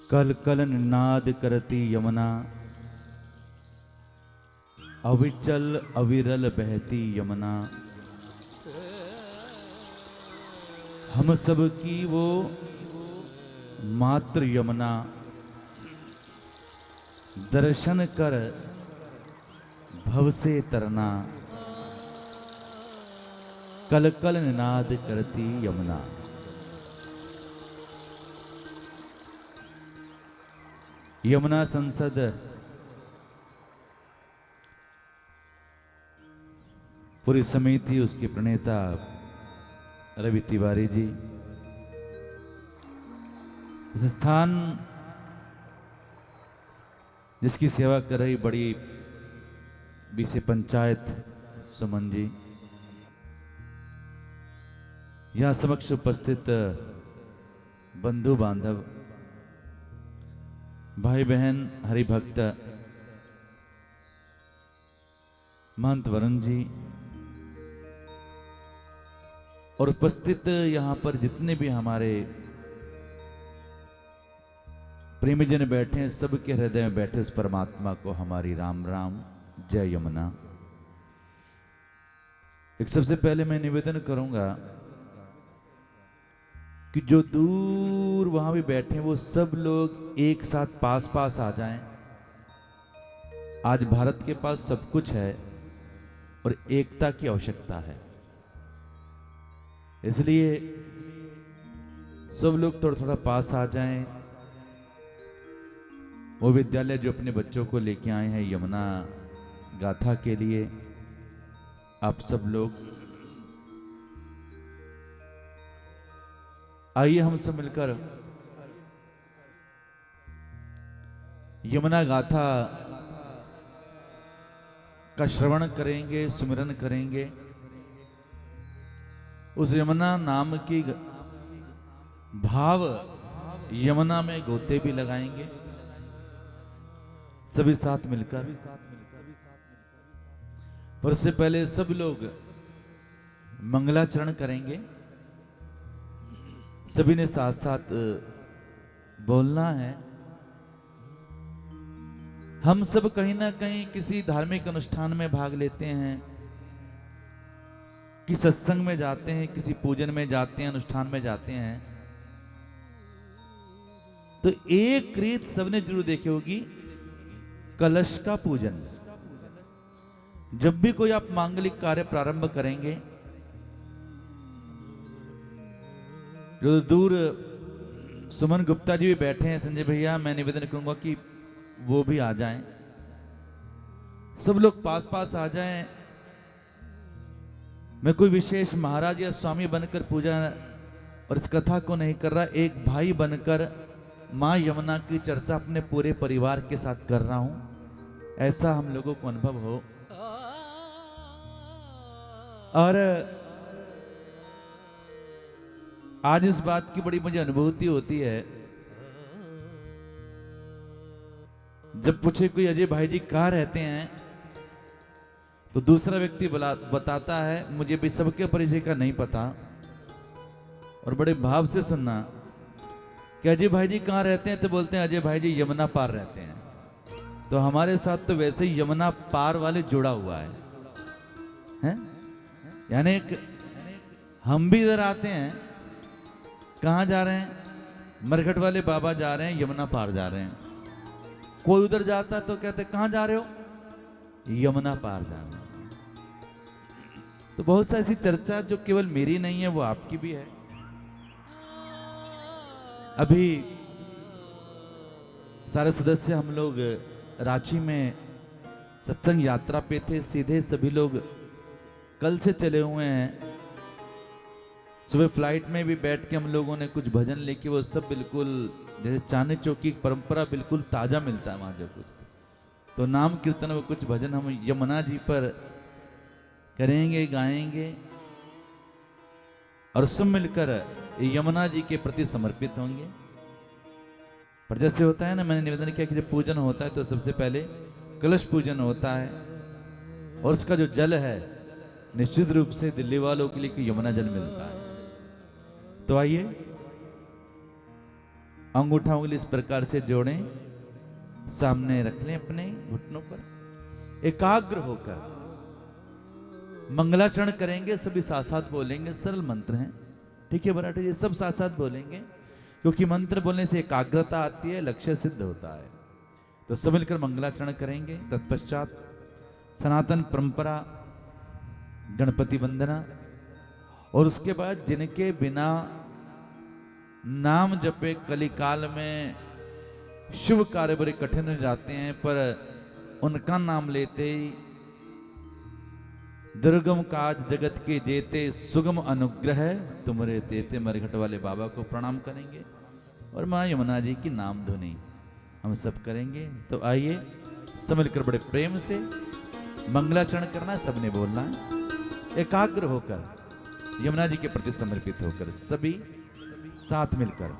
कल कल नाद करती यमुना, अविचल अविरल बहती यमुना। हम सब की वो मातृ यमुना, दर्शन कर भव से तरना। कल कल निनाद करती यमुना। यमुना संसद पूरी समिति, उसके प्रणेता रवि तिवारी जी, स्थान जिसकी सेवा कर रही बड़ी बीसे पंचायत सुमन जी, यहां समक्ष उपस्थित बंधु बांधव, भाई बहन, हरिभक्त, महंत वरुण जी, और उपस्थित यहां पर जितने भी हमारे प्रेमीजन बैठे हैं, सबके हृदय में बैठे उस परमात्मा को हमारी राम राम, जय यमुना। एक सबसे पहले मैं निवेदन करूंगा कि जो दूर वहां भी बैठे हैं वो सब लोग एक साथ पास पास आ जाएं। आज भारत के पास सब कुछ है और एकता की आवश्यकता है, इसलिए सब लोग थोड़ा थोड़ा पास आ जाएं। वो विद्यालय जो अपने बच्चों को लेके आए हैं यमुना गाथा के लिए, आप सब लोग आइए हम सब मिलकर यमुना गाथा का श्रवण करेंगे, सुमिरन करेंगे। उस यमुना नाम की भाव यमुना में गोते भी लगाएंगे सभी साथ मिलकर। पर उससे पहले सब लोग मंगलाचरण करेंगे। सभी ने साथ साथ बोलना है। हम सब कहीं ना कहीं किसी धार्मिक अनुष्ठान में भाग लेते हैं, कि सत्संग में जाते हैं, किसी पूजन में जाते हैं, अनुष्ठान में जाते हैं, तो एक रीत सबने जरूर देखी होगी, कलश का पूजन। जब भी कोई आप मांगलिक कार्य प्रारंभ करेंगे, जो दूर सुमन गुप्ता जी भी बैठे हैं, संजय भैया, मैं निवेदन करूंगा कि वो भी आ जाएं, सब लोग पास पास आ जाएं। मैं कोई विशेष महाराज या स्वामी बनकर पूजा और इस कथा को नहीं कर रहा, एक भाई बनकर मां यमुना की चर्चा अपने पूरे परिवार के साथ कर रहा हूं, ऐसा हम लोगों को अनुभव हो। और आज इस बात की बड़ी मुझे अनुभूति होती है, जब पूछे कोई अजय भाई जी कहाँ रहते हैं, तो दूसरा व्यक्ति बताता है मुझे भी सबके परिचय का नहीं पता, और बड़े भाव से सुनना कि अजय भाई जी कहाँ रहते हैं, तो बोलते हैं अजय भाई जी यमुना पार रहते हैं। तो हमारे साथ तो वैसे ही यमुना पार वाले जुड़ा हुआ है? यानी हम भी इधर आते हैं, कहाँ जा रहे हैं? मरघट वाले बाबा जा रहे हैं, यमुना पार जा रहे हैं। कोई उधर जाता तो कहते कहाँ जा रहे हो? यमुना पार जा रहे हैं। तो बहुत सा ऐसी चर्चा जो केवल मेरी नहीं है, वो आपकी भी है। अभी सारे सदस्य हम लोग रांची में सत्संग यात्रा पे थे, सीधे सभी लोग कल से चले हुए हैं। सुबह फ्लाइट में भी बैठ के हम लोगों ने कुछ भजन लेके, वो सब बिल्कुल जैसे चांदनी चौक की परंपरा बिल्कुल ताजा मिलता है वहां जो कुछ, तो नाम कीर्तन वो कुछ भजन हम यमुना जी पर करेंगे, गाएंगे, और सब मिलकर यमुना जी के प्रति समर्पित होंगे। पर जैसे होता है ना, मैंने निवेदन किया कि जब पूजन होता है तो सबसे पहले कलश पूजन होता है, और उसका जो जल है निश्चित रूप से दिल्ली वालों के लिए यमुना जल मिलता है। तो आइए अंगूठा उंगली इस प्रकार से जोड़ें, सामने रख लें अपने घुटनों पर, एकाग्र होकर मंगलाचरण करेंगे। सभी साथ साथ बोलेंगे, सरल मंत्र हैं, ठीक है बराटे जी, सब साथ साथ बोलेंगे, क्योंकि मंत्र बोलने से एकाग्रता आती है, लक्ष्य सिद्ध होता है। तो सब मिलकर मंगलाचरण करेंगे। तत्पश्चात सनातन परंपरा गणपति वंदना, और उसके बाद जिनके बिना नाम जपे कलिकाल में शुभ कार्य बड़े कठिन हो जाते हैं, पर उनका नाम लेते ही दुर्गम काज जगत के जेते सुगम अनुग्रह तुम्हारे देते मरघट वाले बाबा को प्रणाम करेंगे। और माँ यमुना जी की नाम धुनी हम सब करेंगे। तो आइए सब मिलकर बड़े प्रेम से मंगलाचरण करना, सबने बोलना है, एकाग्र होकर यमुना जी के प्रति समर्पित होकर सभी साथ मिलकर।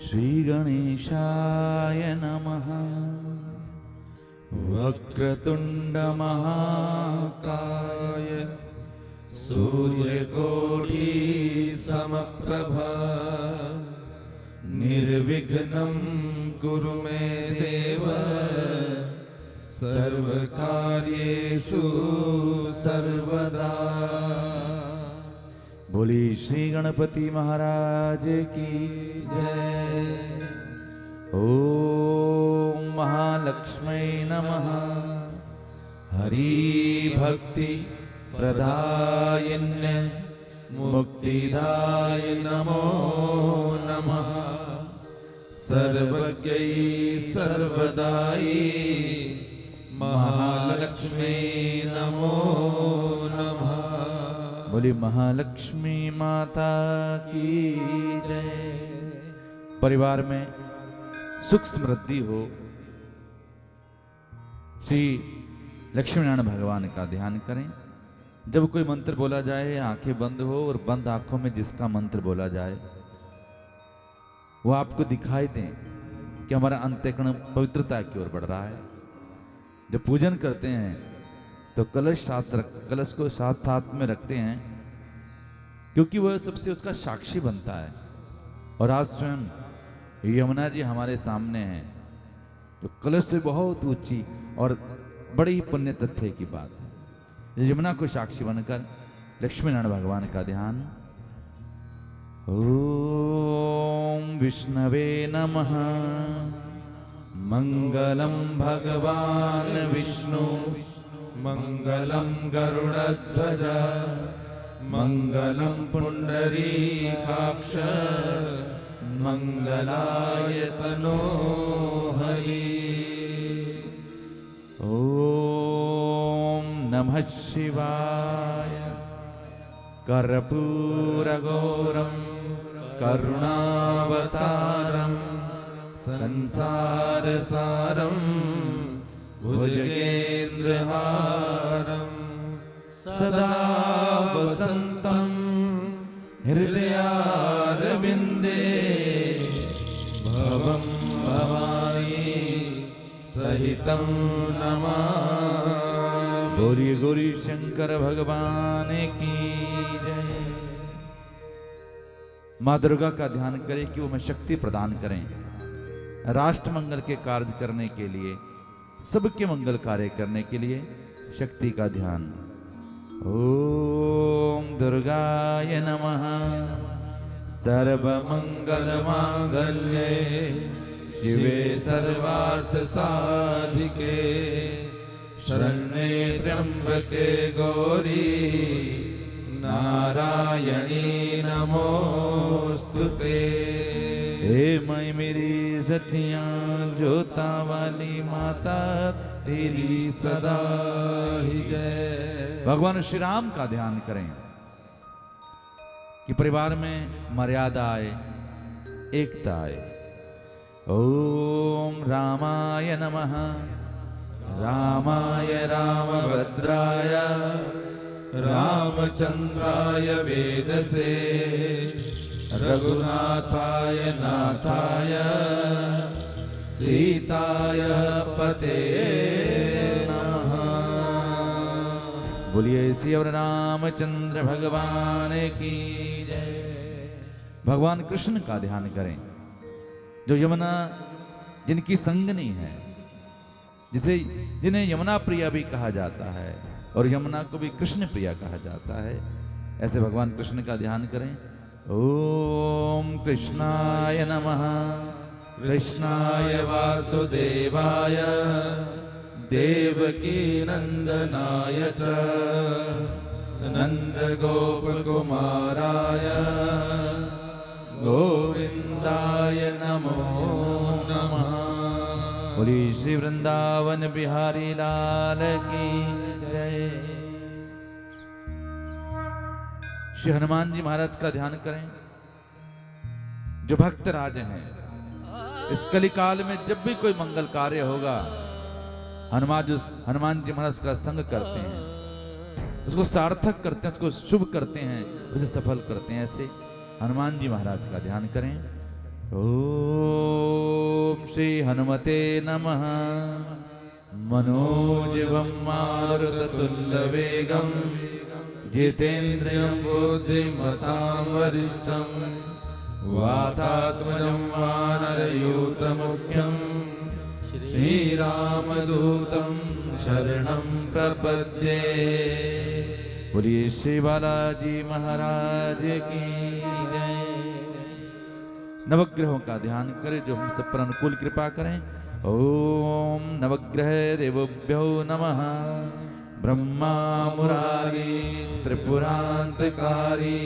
श्री गणेशाय नमः। वक्रतुंड महाकाय सूर्यकोटि समप्रभा निर्विघ्नं कुरु मे देव सर्वकार्येषु सर्वदा। बोली श्री गणपति महाराज की जय। ओम महालक्ष्मी नमः। हरि भक्ति प्रदायन्य मुक्तिदाय नमो नमः। सर्वज्ञै सर्वदायी महालक्ष्मी नमो नमः। बोली महालक्ष्मी माता की जय। परिवार में सुख समृद्धि हो, श्री लक्ष्मी नारायण भगवान का ध्यान करें। जब कोई मंत्र बोला जाए आंखें बंद हो, और बंद आंखों में जिसका मंत्र बोला जाए वो आपको दिखाई दें कि हमारा अंतःकरण पवित्रता की ओर बढ़ रहा है। जब पूजन करते हैं तो कलश को साथ हाथ में रखते हैं, क्योंकि वह सबसे उसका साक्षी बनता है। और आज स्वयं यमुना जी हमारे सामने हैं, जो कलश से बहुत ऊंची और बड़ी ही पुण्य तथ्य की बात है। यमुना को साक्षी बनकर लक्ष्मी नारायण भगवान का ध्यान। ओम विष्णवे नमः। मंगलम भगवान विष्णु मंगलम गरुड़ध्वज मंगलम पुंडरीकाक्ष मंगलाय तनो हरि। ओम नमः शिवाय। कर्पूरगौरम करुणावतारम संसारसारम भुजगेन्द्रहारम सदा वसन्तं हृदयारविन्दे भवं भवानी सहितं नमामि। गौरी गौरी शंकर भगवान की जय। माँ दुर्गा का ध्यान करें कि वो हमें शक्ति प्रदान करें, राष्ट्र मंगल के कार्य करने के लिए, सबके मंगल कार्य करने के लिए शक्ति का ध्यान। ओम दुर्गाय नमः। सर्वमंगल मांगल्ये शिवे सर्वार्थ साधिके शरण्ये त्र्यंबके गौरी नारायणी नमोस्तुते। हे माई मेरी सठिया जोता वाली माता तेरी सदा ही जय। भगवान श्री राम का ध्यान करें कि परिवार में मर्यादा आए, एकता आए। ओम रामाय नमः। रामाय रामभद्राय रामचंद्राय वेदसे रघुनाथाय नाथाय सीताय पते नमः। बोलिए श्री रामचंद्र भगवान की जय। भगवान कृष्ण का ध्यान करें जो यमुना जिनकी संगनी है, जिन्हें यमुना प्रिया भी कहा जाता है और यमुना को भी कृष्ण प्रिया कहा जाता है। ऐसे भगवान कृष्ण का ध्यान करें। ओम कृष्णाय नमः। कृष्णाय वासुदेवाय देवकी नंदनाय च नंद गोप कुमाराय गोविंदाय नमो नमः। बोली श्री वृंदावन बिहारी लाल की जय। श्री हनुमान जी महाराज का ध्यान करें जो भक्त राज हैं। इस कलिकाल में जब भी कोई मंगल कार्य होगा, हनुमान जी महाराज का संग करते हैं, उसको सार्थक करते हैं, उसको शुभ करते हैं, उसे सफल करते हैं। ऐसे हनुमान जी महाराज का ध्यान करें। ओम श्री हनुमते नमः। मनोजवं मारुततुल्यवेगं जितेन्द्रियं बुद्धिमतां वरिष्ठं वातात्मजं वानरयूथमुख्यं श्रीरामदूतं शरणं प्रपद्ये। बोलिए श्री बालाजी महाराज की जय। नवग्रहों का ध्यान करें जो हम सब पर अनुकूल कृपा करें। ओम नवग्रह देवोभ्यो नमः। ब्रह्मा मुरारी त्रिपुरांतकारी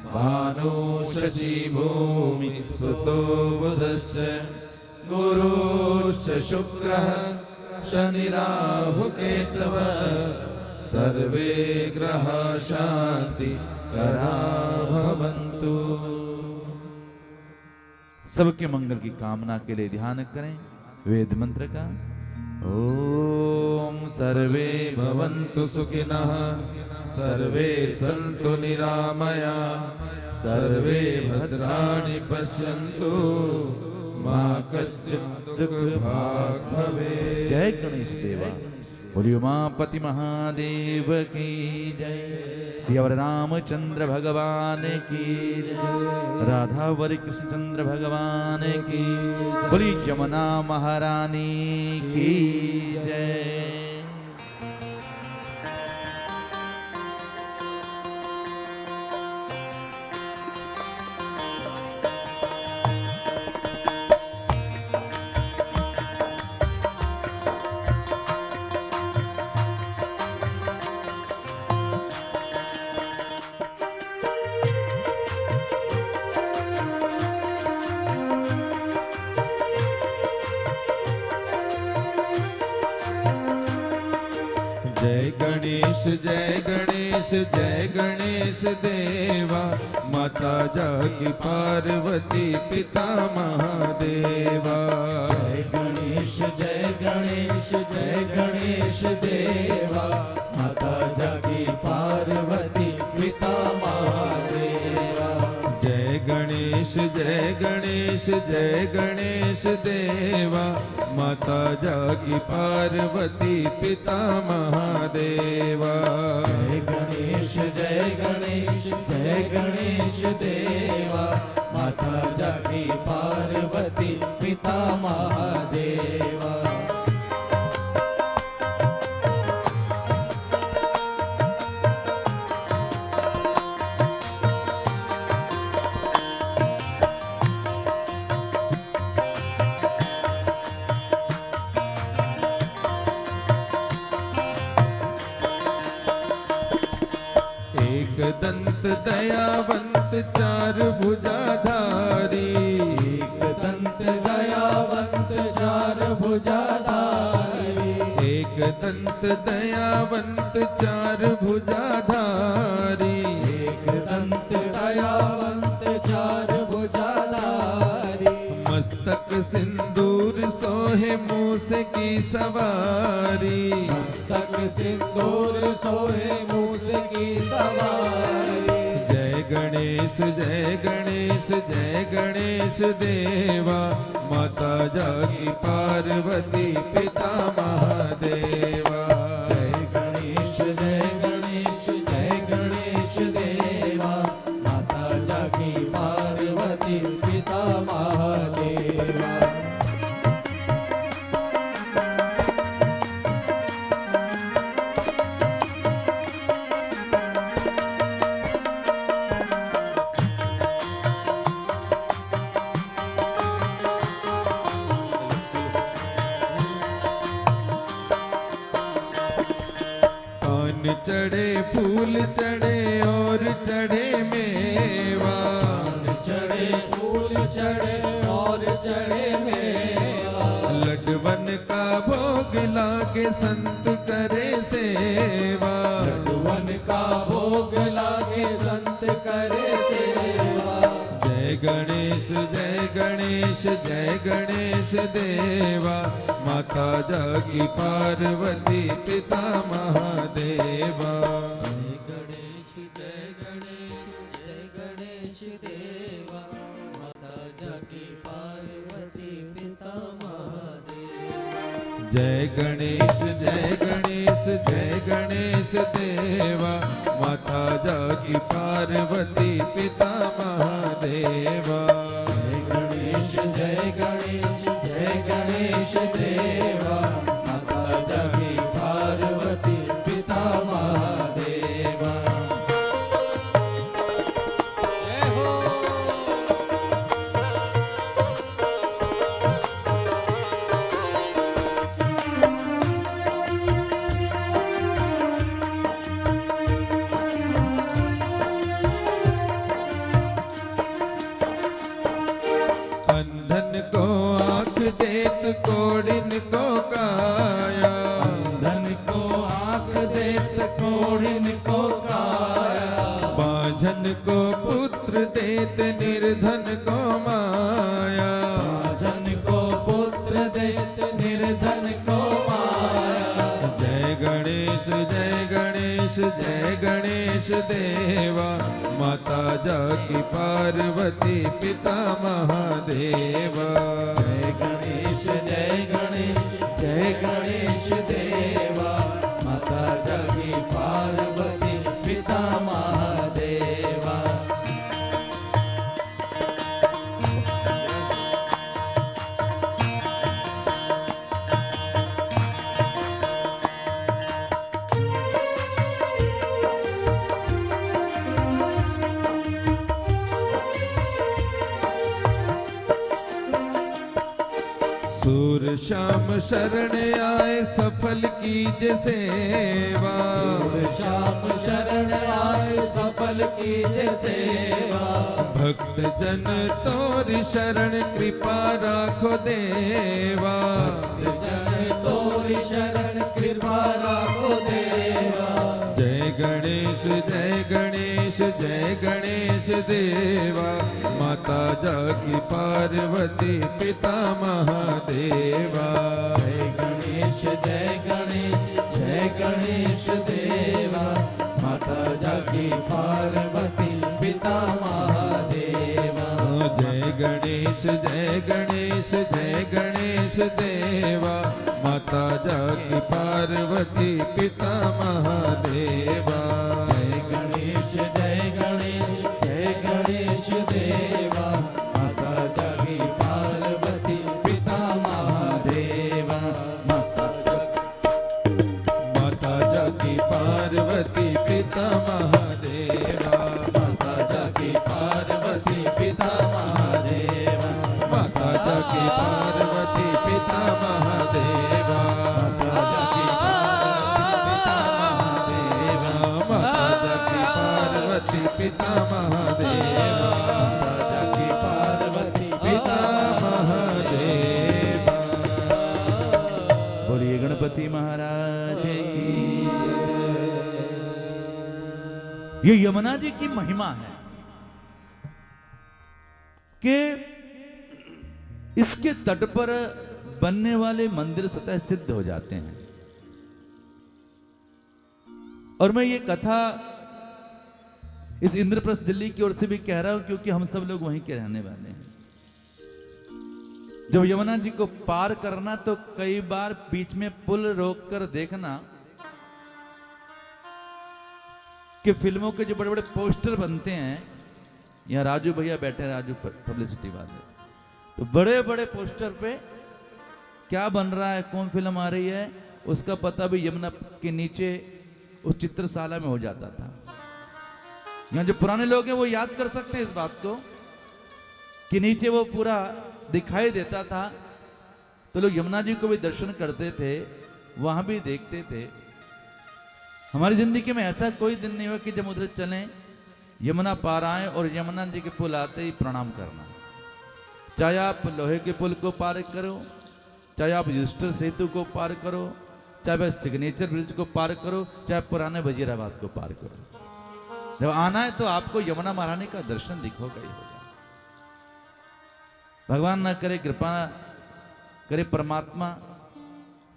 भानु शशि भूमि सुतो बुधश्च गुरुश्च शुक्रः शनि राहु केतवः सर्वे ग्रह शांति करा भवन्तु। सबके मंगल की कामना के लिए ध्यान करें वेद मंत्र का। ओम सर्वे भवन्तु सुखिनः सर्वे सन्तु निरामया सर्वे भद्राणि पश्यन्तु मा कश्चित् दुःखभाग् भवेत्। जय गणेश देवा। बोलिए उमापति महादेव की जय। श्री रामचंद्र भगवान की जय। राधावरी कृष्णचंद्र भगवान की। बोली यमुना महारानी की जय। जय गणेश जय गणेश देवा माता जागी पार्वती पिता महादेवा। जय गणेश जय गणेश देवा माता जागी पार्वती पिता महादेवा। जय गणेश देवा माता जागी पार्वती पिता महादेवा। जय गणेश देवा माता जागी पार्वती पिता महादेवा। दंत दयावंत चार भुजाधारी। एक दंत दयावंत चार भुजाधारी, एक दंत दयावंत चार भुजाधारी, मस्तक सिंदूर सोहे मूस की सवारी, मस्तक सिंदूर सोहे मूस की सवारी। जय गणेश जय गणेश जय गणेश देवा, माता जागी पार्वती पिता महादेवा। जय गणेश जय गणेश जय गणेश देवा, माता जागी पार्वती पिता महादेवा। पान चढ़े फूल चढ़े और चढ़े मेवा, चढ़े फूल चढ़े और चढ़े मेवा, लड्डवन का भोग लागे संत करे सेवा, लड्डवन का भोग लागे संत करे सेवा। जय गणेश जय गणेश जय गणेश देवा, माता जागी पार्वती पिता महादेवा। जय गणेश जय गणेश जय गणेश देवा, माता जागी पार्वती पिता महादेवा। जय गणेश जय गणेश जय गणेश देवा, माता जागी पार्वती पिता महादेवा। जय गणेश जय गणेश जय गणेश देवा, माता जागी पार्वती पिता महादेवा। जय हो। अंधन को आँख देत कोड़िन को काया, धन को आँख देत कोढ़िन को काया, बाझन को पुत्र देत निर्धन को माया। जन को पुत्र देत निर्धन को माया। जय गणेश जय गणेश जय गणेश देवा, माता जागी पार्वती पिता महादेवा। जय गणेश जय गणेश जय गणेश देवा, माता जागी पार्वती पिता महादेवा। सूर श्याम शरण आए सफल कीज सेवा, श्याम शरण आए सफल कीजे सेवा, भक्त जन तोरी शरण कृपा राखो देवा। जन तोरी शरण कृपा राखो देवा। जय गणेश जय गणेश जय गणेश देवा, माता जागी पार्वती पिता महादेवा। जय गणेश जय गणेश जय गणेश देवा, माता जागी पार्वती पिता महादेवा। जय गणेश जय गणेश जय गणेश देवा, माता जागी पार्वती पिता महादेवा। जय गणेश जय गणेश जय गणेश देवा, माता जागी पार्वती पिता महादेवा। माता जागी पार्वती पिता महादेवा। माता जागी पार्वती पिता महादेवा। माता जागी पार्वती पिता महादेवा। माता जागी पार्वती पिता महादेवा। माता जागी पार्वती माता जागी पार्वती पिता महादेवा। बोलिए गणपति महाराज की ये यमुना जी की महिमा है कि इसके तट पर बनने वाले मंदिर स्वतः सिद्ध हो जाते हैं। और मैं ये कथा इस इंद्रप्रस्थ दिल्ली की ओर से भी कह रहा हूं क्योंकि हम सब लोग वहीं के रहने वाले हैं। जब यमुना जी को पार करना तो कई बार बीच में पुल रोककर देखना कि फिल्मों के जो बड़े बड़े पोस्टर बनते हैं, यहाँ राजू भैया बैठे हैं, राजू पब्लिसिटी वाले, तो बड़े बड़े पोस्टर पे क्या बन रहा है, कौन फिल्म आ रही है, उसका पता भी यमुना के नीचे उस चित्रशाला में हो जाता था। यहाँ जो पुराने लोग हैं वो याद कर सकते हैं इस बात को कि नीचे वो पूरा दिखाई देता था, तो लोग यमुना जी को भी दर्शन करते थे, वहां भी देखते थे। हमारी जिंदगी में ऐसा कोई दिन नहीं हुआ कि जब उधर चलें, यमुना पार आए और यमुना जी के पुल आते ही प्रणाम करना। चाहे आप लोहे के पुल को पार करो, चाहे आप युस्टर सेतु को पार करो, चाहे आप सिग्नेचर ब्रिज को पार करो, चाहे पुराने वजीराबाद को पार करो, जब आना है तो आपको यमुना महारानी का दर्शन दिखोगा ही होगा। भगवान ना करे, कृपा करे परमात्मा,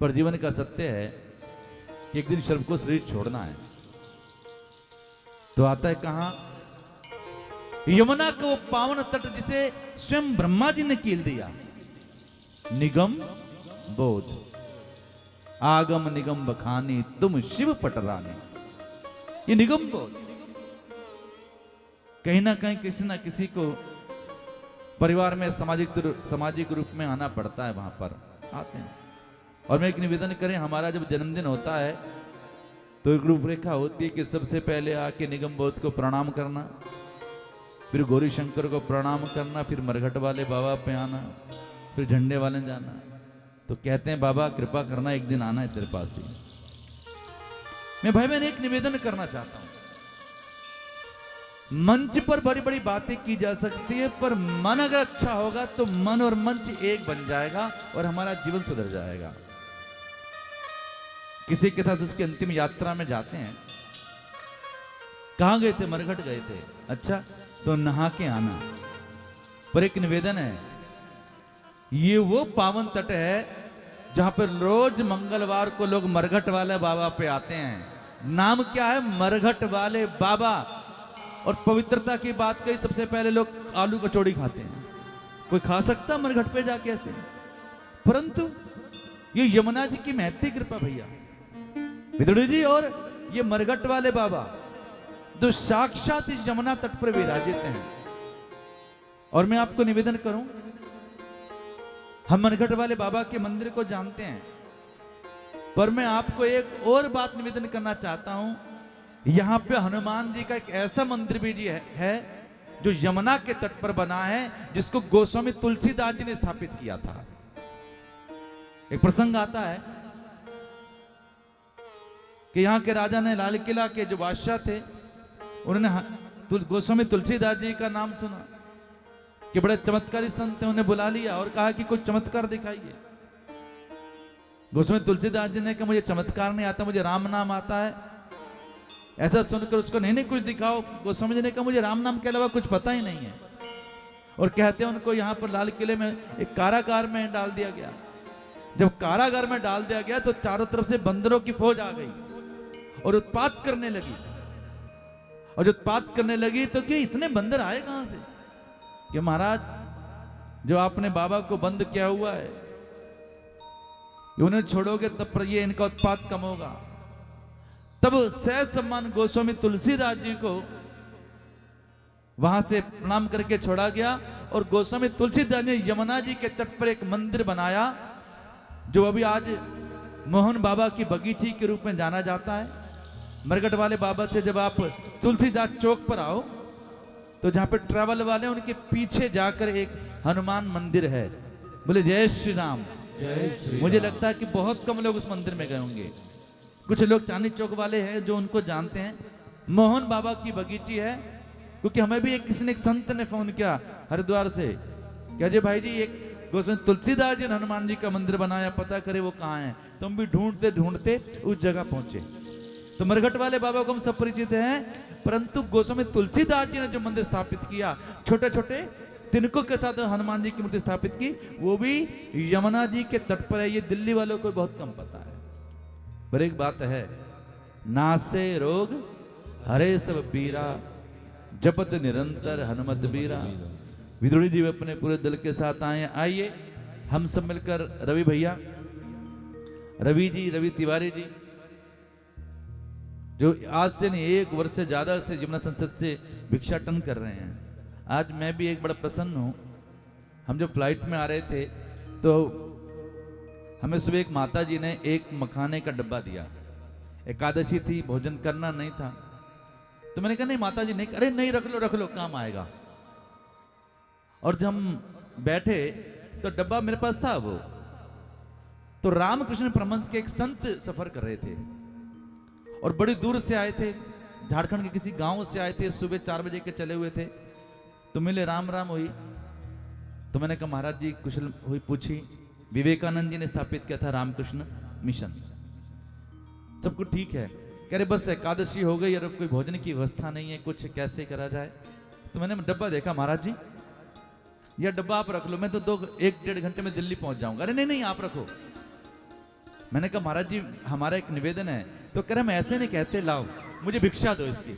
पर जीवन का सत्य है कि एक दिन शरीर को शरीर छोड़ना है। तो आता है कहां? यमुना का वो पावन तट जिसे स्वयं ब्रह्मा जी ने कील दिया। निगम बोध आगम निगम बखानी तुम शिव पटरानी। ये निगम बोध कहीं ना कहीं किसी ना किसी को परिवार में सामाजिक रूप में आना पड़ता है, वहां पर आते हैं। और मैं एक निवेदन करें, हमारा जब जन्मदिन होता है तो एक रूपरेखा होती है कि सबसे पहले आके निगम बोध को प्रणाम करना, फिर गौरी शंकर को प्रणाम करना, फिर मरघट वाले बाबा पे आना, फिर झंडे वाले जाना। तो कहते हैं बाबा कृपा करना, एक दिन आना है तेरे पास ही। मैं भाई मैंने एक निवेदन करना चाहता हूं। मंच पर बड़ी बड़ी बातें की जा सकती है, पर मन अगर अच्छा होगा तो मन और मंच एक बन जाएगा और हमारा जीवन सुधर जाएगा। किसी के साथ उसकी अंतिम यात्रा में जाते हैं, कहां गए थे? मरघट गए थे। अच्छा, तो नहा के आना। पर एक निवेदन है, ये वो पावन तट है जहां पर रोज मंगलवार को लोग मरघट वाले बाबा पे आते हैं। नाम क्या है? मरघट वाले बाबा। और पवित्रता की बात कही, सबसे पहले लोग आलू कचौड़ी खाते हैं। कोई खा सकता मरघट पे जाके ऐसे? परंतु ये यमुना जी की महती कृपा भैया विदुड़ी जी और ये मरघट वाले बाबा जो साक्षात इस यमुना तट पर विराजित हैं। और मैं आपको निवेदन करूं, हम मरघट वाले बाबा के मंदिर को जानते हैं, पर मैं आपको एक और बात निवेदन करना चाहता हूं। यहां पे हनुमान जी का एक ऐसा मंदिर भी जी है जो यमुना के तट पर बना है, जिसको गोस्वामी तुलसीदास जी ने स्थापित किया था। एक प्रसंग आता है कि यहां के राजा ने, लाल किला के जो बादशाह थे, उन्होंने गोस्वामी तुलसीदास जी का नाम सुना कि बड़े चमत्कारी संत हैं, उन्हें बुला लिया और कहा कि कोई चमत्कार दिखाइए। गोस्वामी तुलसीदास जी ने कहा मुझे चमत्कार नहीं आता, मुझे राम नाम आता है। ऐसा सुनकर उसको नहीं कुछ दिखाओ। गोस्वामी जी ने कहा मुझे राम नाम के अलावा कुछ पता ही नहीं है। और कहते हैं उनको यहाँ पर लाल किले में एक कारागार में डाल दिया गया। जब कारागार में डाल दिया गया तो चारों तरफ से बंदरों की फौज आ गई और उत्पात करने लगी। और जब उत्पात करने लगी तो कि इतने बंदर आए कहां से? कि महाराज जो आपने बाबा को बंद किया हुआ है, उन्हें छोड़ोगे तब पर ये इनका उत्पात कम होगा। तब सह सम्मान गोस्वामी तुलसीदास जी को वहां से प्रणाम करके छोड़ा गया और गोस्वामी तुलसीदास ने यमुना जी के तट पर एक मंदिर बनाया, जो अभी आज मोहन बाबा की बगीची के रूप में जाना जाता है। मरघट वाले बाबा से जब आप तुलसीदास चौक पर आओ तो जहां पर ट्रैवल वाले, उनके पीछे जाकर एक हनुमान मंदिर है। बोले जय श्री राम। जय श्री मुझे राम। लगता है कि बहुत कम लोग उस मंदिर में गए होंगे। कुछ लोग चांदनी चौक वाले हैं जो उनको जानते हैं। मोहन बाबा की बगीची है, क्योंकि हमें भी किसी ने, एक संत ने फोन किया हरिद्वार से, क्या जी भाई जी एक गोस्वामी तुलसीदास जी ने हनुमान जी का मंदिर बनाया, पता करे वो कहाँ है। तुम भी ढूंढते ढूंढते उस जगह पहुंचे। तो मरघट वाले बाबा को हम सब परिचित हैं, परंतु गोस्वामी तुलसीदास जी ने जो मंदिर स्थापित किया, छोटे छोटे तिनकों के साथ हनुमान जी की मूर्ति स्थापित की, वो भी यमुना जी के तट पर है। ये दिल्ली वालों को बहुत कम पता है। पर एक बात है, नासे रोग हरे सब पीरा, जपत निरंतर हनुमत बीरा। विदुरी जी अपने पूरे दल के साथ आए। आइए हम सब मिलकर रवि भैया, रवि जी, रवि तिवारी जी, जो आज से नहीं 1 वर्ष से ज्यादा से यमुना संसद से भिक्षाटन कर रहे हैं। आज मैं भी एक बड़ा प्रसन्न हूं। हम जब फ्लाइट में आ रहे थे तो हमें सुबह एक माता जी ने एक मखाने का डब्बा दिया। एकादशी थी, भोजन करना नहीं था, तो मैंने कहा नहीं माता जी नहीं, अरे नहीं रख लो काम आएगा। और जब हम बैठे तो डब्बा मेरे पास था। वो तो रामकृष्ण परमहंस के एक संत सफर कर रहे थे और बड़ी दूर से आए थे, झारखंड के किसी गांव से आए थे, सुबह 4 बजे के चले हुए थे। तो मिले, राम राम हुई। तो मैंने कहा महाराज जी कुशल हुई पूछी। विवेकानंद जी ने स्थापित किया था रामकृष्ण मिशन, सब कुछ ठीक है। कह रहे बस एकादशी हो गई और कोई भोजन की व्यवस्था नहीं है, कुछ कैसे करा जाए। तो मैंने डब्बा देखा, महाराज जी यह डब्बा आप रख लो, मैं तो 1-1.5 घंटे में दिल्ली पहुंच जाऊंगा। अरे नहीं आप रखो। मैंने कहा महाराज जी हमारा एक निवेदन है। तो कह रहे हम ऐसे नहीं कहते, लाओ मुझे भिक्षा दो इसकी,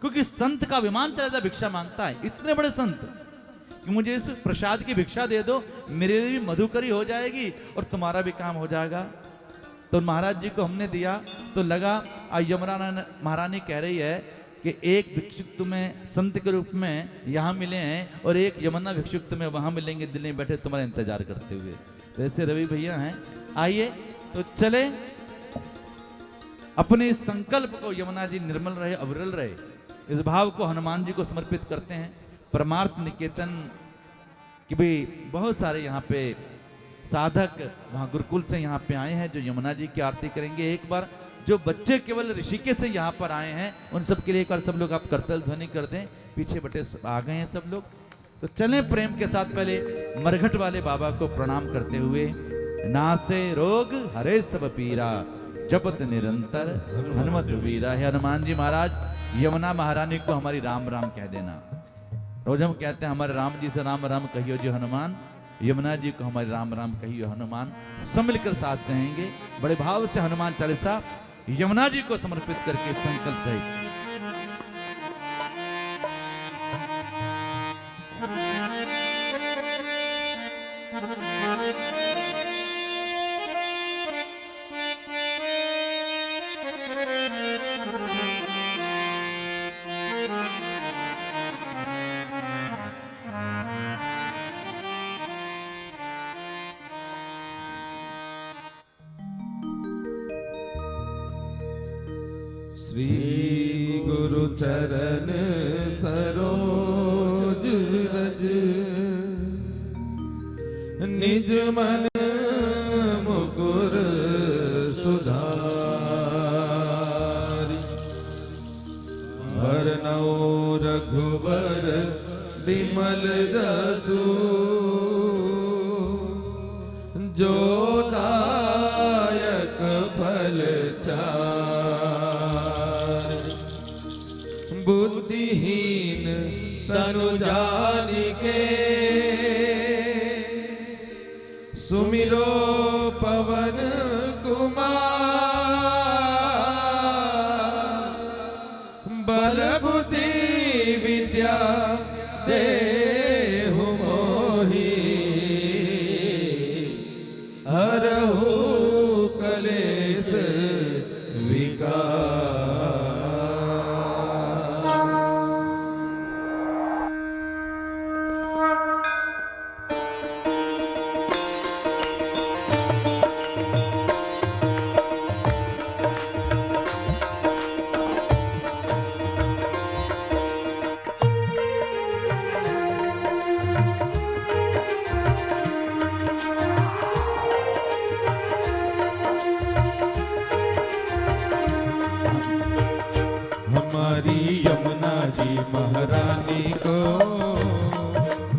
क्योंकि संत का विमान चला जाता भिक्षा मांगता है, इतने बड़े संत, कि मुझे इस प्रसाद की भिक्षा दे दो, मेरे लिए भी मधुकरी हो जाएगी और तुम्हारा भी काम हो जाएगा। तो महाराज जी को हमने दिया तो लगा यमुना महारानी कह रही है कि एक भिक्षुक तुम्हें संत के रूप में यहाँ मिले हैं और एक यमुना भिक्षुक तुम्हें वहां मिलेंगे दिल्ली में बैठे तुम्हारा इंतजार करते हुए। तो ऐसे रवि भैया हैं। आइए तो चले अपने इस संकल्प को, यमुना जी निर्मल रहे, अविरल रहे, इस भाव को हनुमान जी को समर्पित करते हैं। परमार्थ निकेतन कि भाई बहुत सारे यहाँ पे साधक वहाँ गुरुकुल से यहाँ पे आए हैं जो यमुना जी की आरती करेंगे। एक बार जो बच्चे केवल ऋषिकेश से यहाँ पर आए हैं उन सब के लिए एक बार सब लोग आप करतल ध्वनि कर दें। पीछे बटे आ गए हैं सब लोग, तो चलें प्रेम के साथ पहले मरघट वाले बाबा को प्रणाम करते हुए। नासे रोग हरे सब पीरा, जपत निरंतर हनुमत वीरा। हे हनुमान जी महाराज, यमुना महारानी को हमारी राम राम कह देना। रोज हम कहते हैं हमारे राम जी से राम राम कहियो जो हनुमान, यमुना जी को हमारे राम राम कहियो हनुमान। सब मिलकर साथ कहेंगे बड़े भाव से हनुमान चालीसा यमुना जी को समर्पित करके संकल्प सहित। श्री गुरु चरण सरोज रज, निज मन मुकुर सुधारि। भरनौ रघुबर बिमल जसु, जो दायक फल चारि। बुद्धिहीन तनु जानिके, सुमिरो पवन कुमार। बल बुद्धि विद्या देहु मोहि, हरहु कलेश विकार। हमारी यमुना जी महारानी को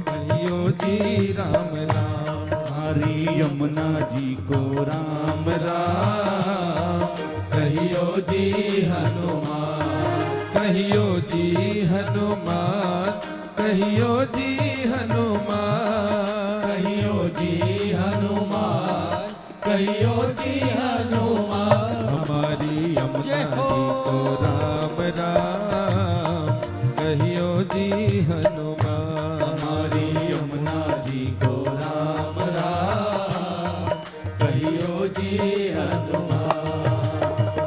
कहियो जी राम राम। हमारी यमुना जी को राम राम राम कहियो जी हनुमान, कहियो जी हनुमान, कहियो जी हनुमान, कहियो जी हनुमान, कहियो जी हनुमान। हमारी यमुना जी को राम राम, कहियो जी हनुमान, हमारी यमुना जी को राम राम, कहियो जी हनुमान।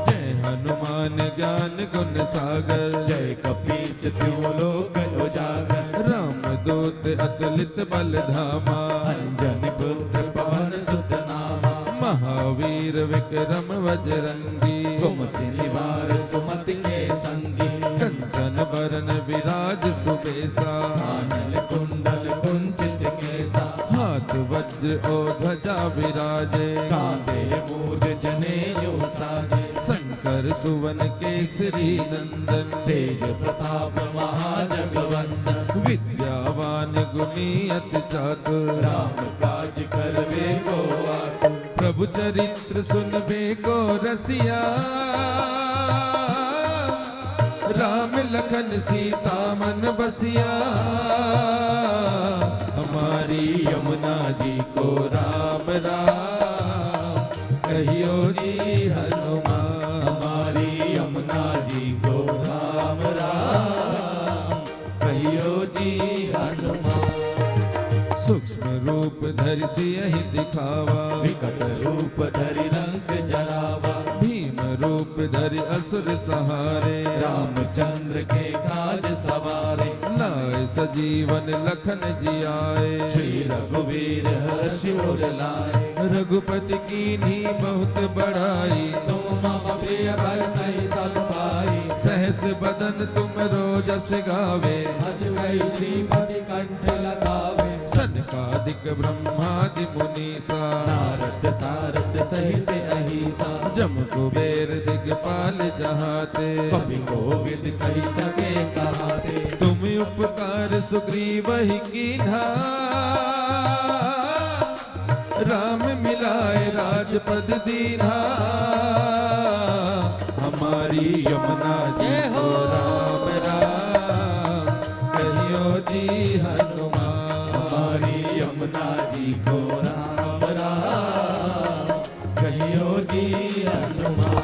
जय हनुमान ज्ञान गुण सागर, जय कपीस त्यों लोक उजागर, राम दूत अतुलित बल धामा, अंजन पुत्र पवन सुत नामा, महावीर विक्रम बजरंगी, कुमति निवार सुमति के संगी, कंचन बरन विराज सुबेसा, कानन कुंडल कुंचित केसा, हाथ वज्र ओ ध्वजा विराजे, कांधे मूज जनेऊ साजे, शंकर सुवन केसरी नंदन, तेज प्रताप महाजगवंदन, विद्यावान गुणी अति चातुर, राम काज करवे को आतुर, प्रभु चरित्र सुनबे को रसिया, राम लखन सीता मन बसिया। हमारी यमुना जी को राम राम, कहियो जी हनुमान, हमारी यमुना जी को राम राम, कहियो जी हनुमान। सूक्ष्म रूप धरि सियहि दिखावा, विकट रूप धरि रंग जरावा, भीम रूप धरि असुर सहारे, रामचंद्र के काज सवारे, लाए सजीवन लखन जियाए, श्री रघुवीर हर्षि उर लाए, रघुपति कीन्ही बहुत बड़ाई, तुम मम प्रिय भरतहि सब भाई, सहस बदन तुम रोजस गावे, हस कहि श्रीपति कंठ लगावे, सनकादिक ब्रह्मादि मुनीसा, नारद सारद सहित अहिसा, जम कुबेर दिगपाल जहाते, कवि कोविद कहि सके कहाते, तुम उपकार सुग्रीव ही कीन्हा, राम मिलाए राजपद दीन्हा। हमारी यमुना जी को राम राम, कहियो जी हनुमान, हमारी यमुना जी को राम राम, कहियो जी हनुमान।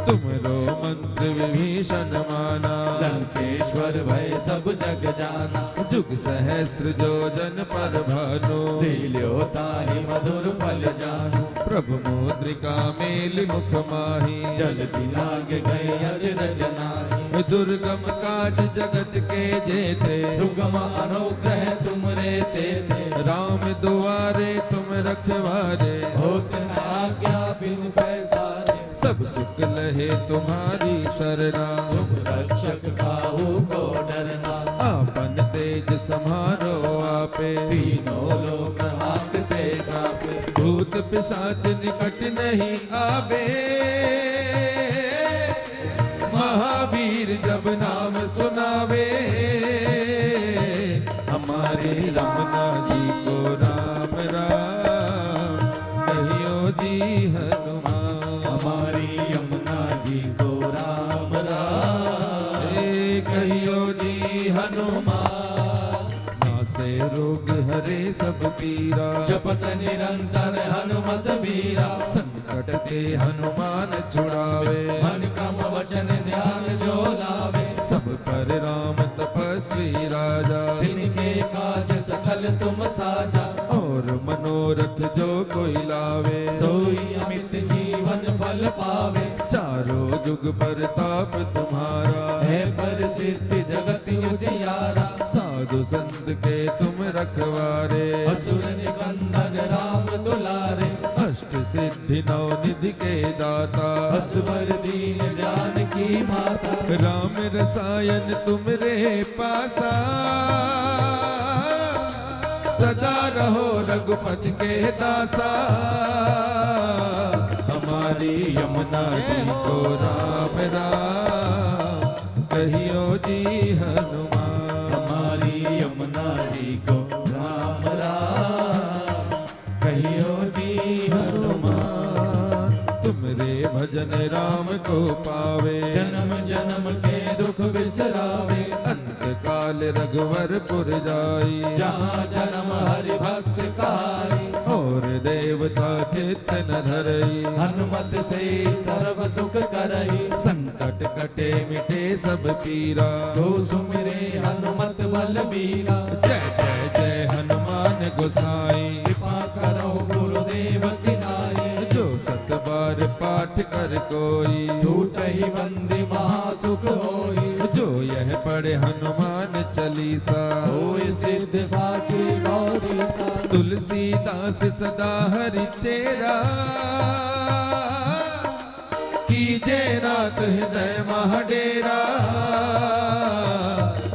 तुमरो मंत्र विभीषण माना, लंकेश्वर भय सब जग जाना, जुग सहस्त्र जो जन पर भानु, लील्यो ताहि मधुर फल जानू, प्रभु मुद्रिका मेलि मुख माही, जल्दी लाग गए अजरज नाही, दुर्गम काज जगत के जेते, सुगम अनुग्रह तुमरे तेते, राम दुआरे तुम रखवारे, होत न आज्ञा बिन पैसारे, सब सुख लहे तुम्हारी शरणा, तुम रक्षक काहू को डरना, आपन तेज समारो आपे, तीनों लोक हांकते कांपे, भूत पिशाच निकट नहीं आवे, महावीर जब नाम सुनावे। हमारे रमना जी को राम राम, कहियो जी हनुमान, हमारी यमुना जी को राम राम, कहियो जी हनुमान। नासे रोग हरे सब पीरा, जपत निरंतर हनुमत वीरा, संकट ते हनुमान छुड़ावे, मन क्रम वचन ध्यान जो लावे, सब पर राम तपस्वी राजा, तिनके काज सकल तुम साजा, और मनोरथ जो कोई लावे, सोई अमित जीवन फल पावे, चारों जुग परताप तुम्हारा, है प्रसिद्ध जगत उजियारा, साधु संत के तुम रखवारे, असुर निकंदन राम दुलारे, अष्ट सिद्धि नौ निधि के दाता, असवर दीन जानकी माता, राम रसायन तुमरे पासा, सदा रहो रघुपति के दासा। हमारी यमुना जी को राम राम, कहियो जी हनुमान, हमारी यमुना जी को राम राम, कहियो जी हनुमान। तुमरे भजन धन राम को पावे। जन्म जन्म के दुख बिसरावे, अंत काल रघुवरपुर जाई। जहाँ जन्म हरि भक्त काई, और देवता चित्त न धरई। हनुमत से सर्व सुख करई, संकट कटे मिटे सब पीरा। तो सुमिरे हनुमत बलबीरा। जय जय जय हनुमान गोसाई। कृपा करो गुरुदेव की नाई, जो सत बार पाठ कर कोई। झूठ ही बंदी महासुख होई। जो यह पढ़े हनुमान चालीसा। होय सिद्ध साखी गौरी सा, तुलसीदास सदा हरि चेरा। कीजे नाथ हृदय महाडेरा।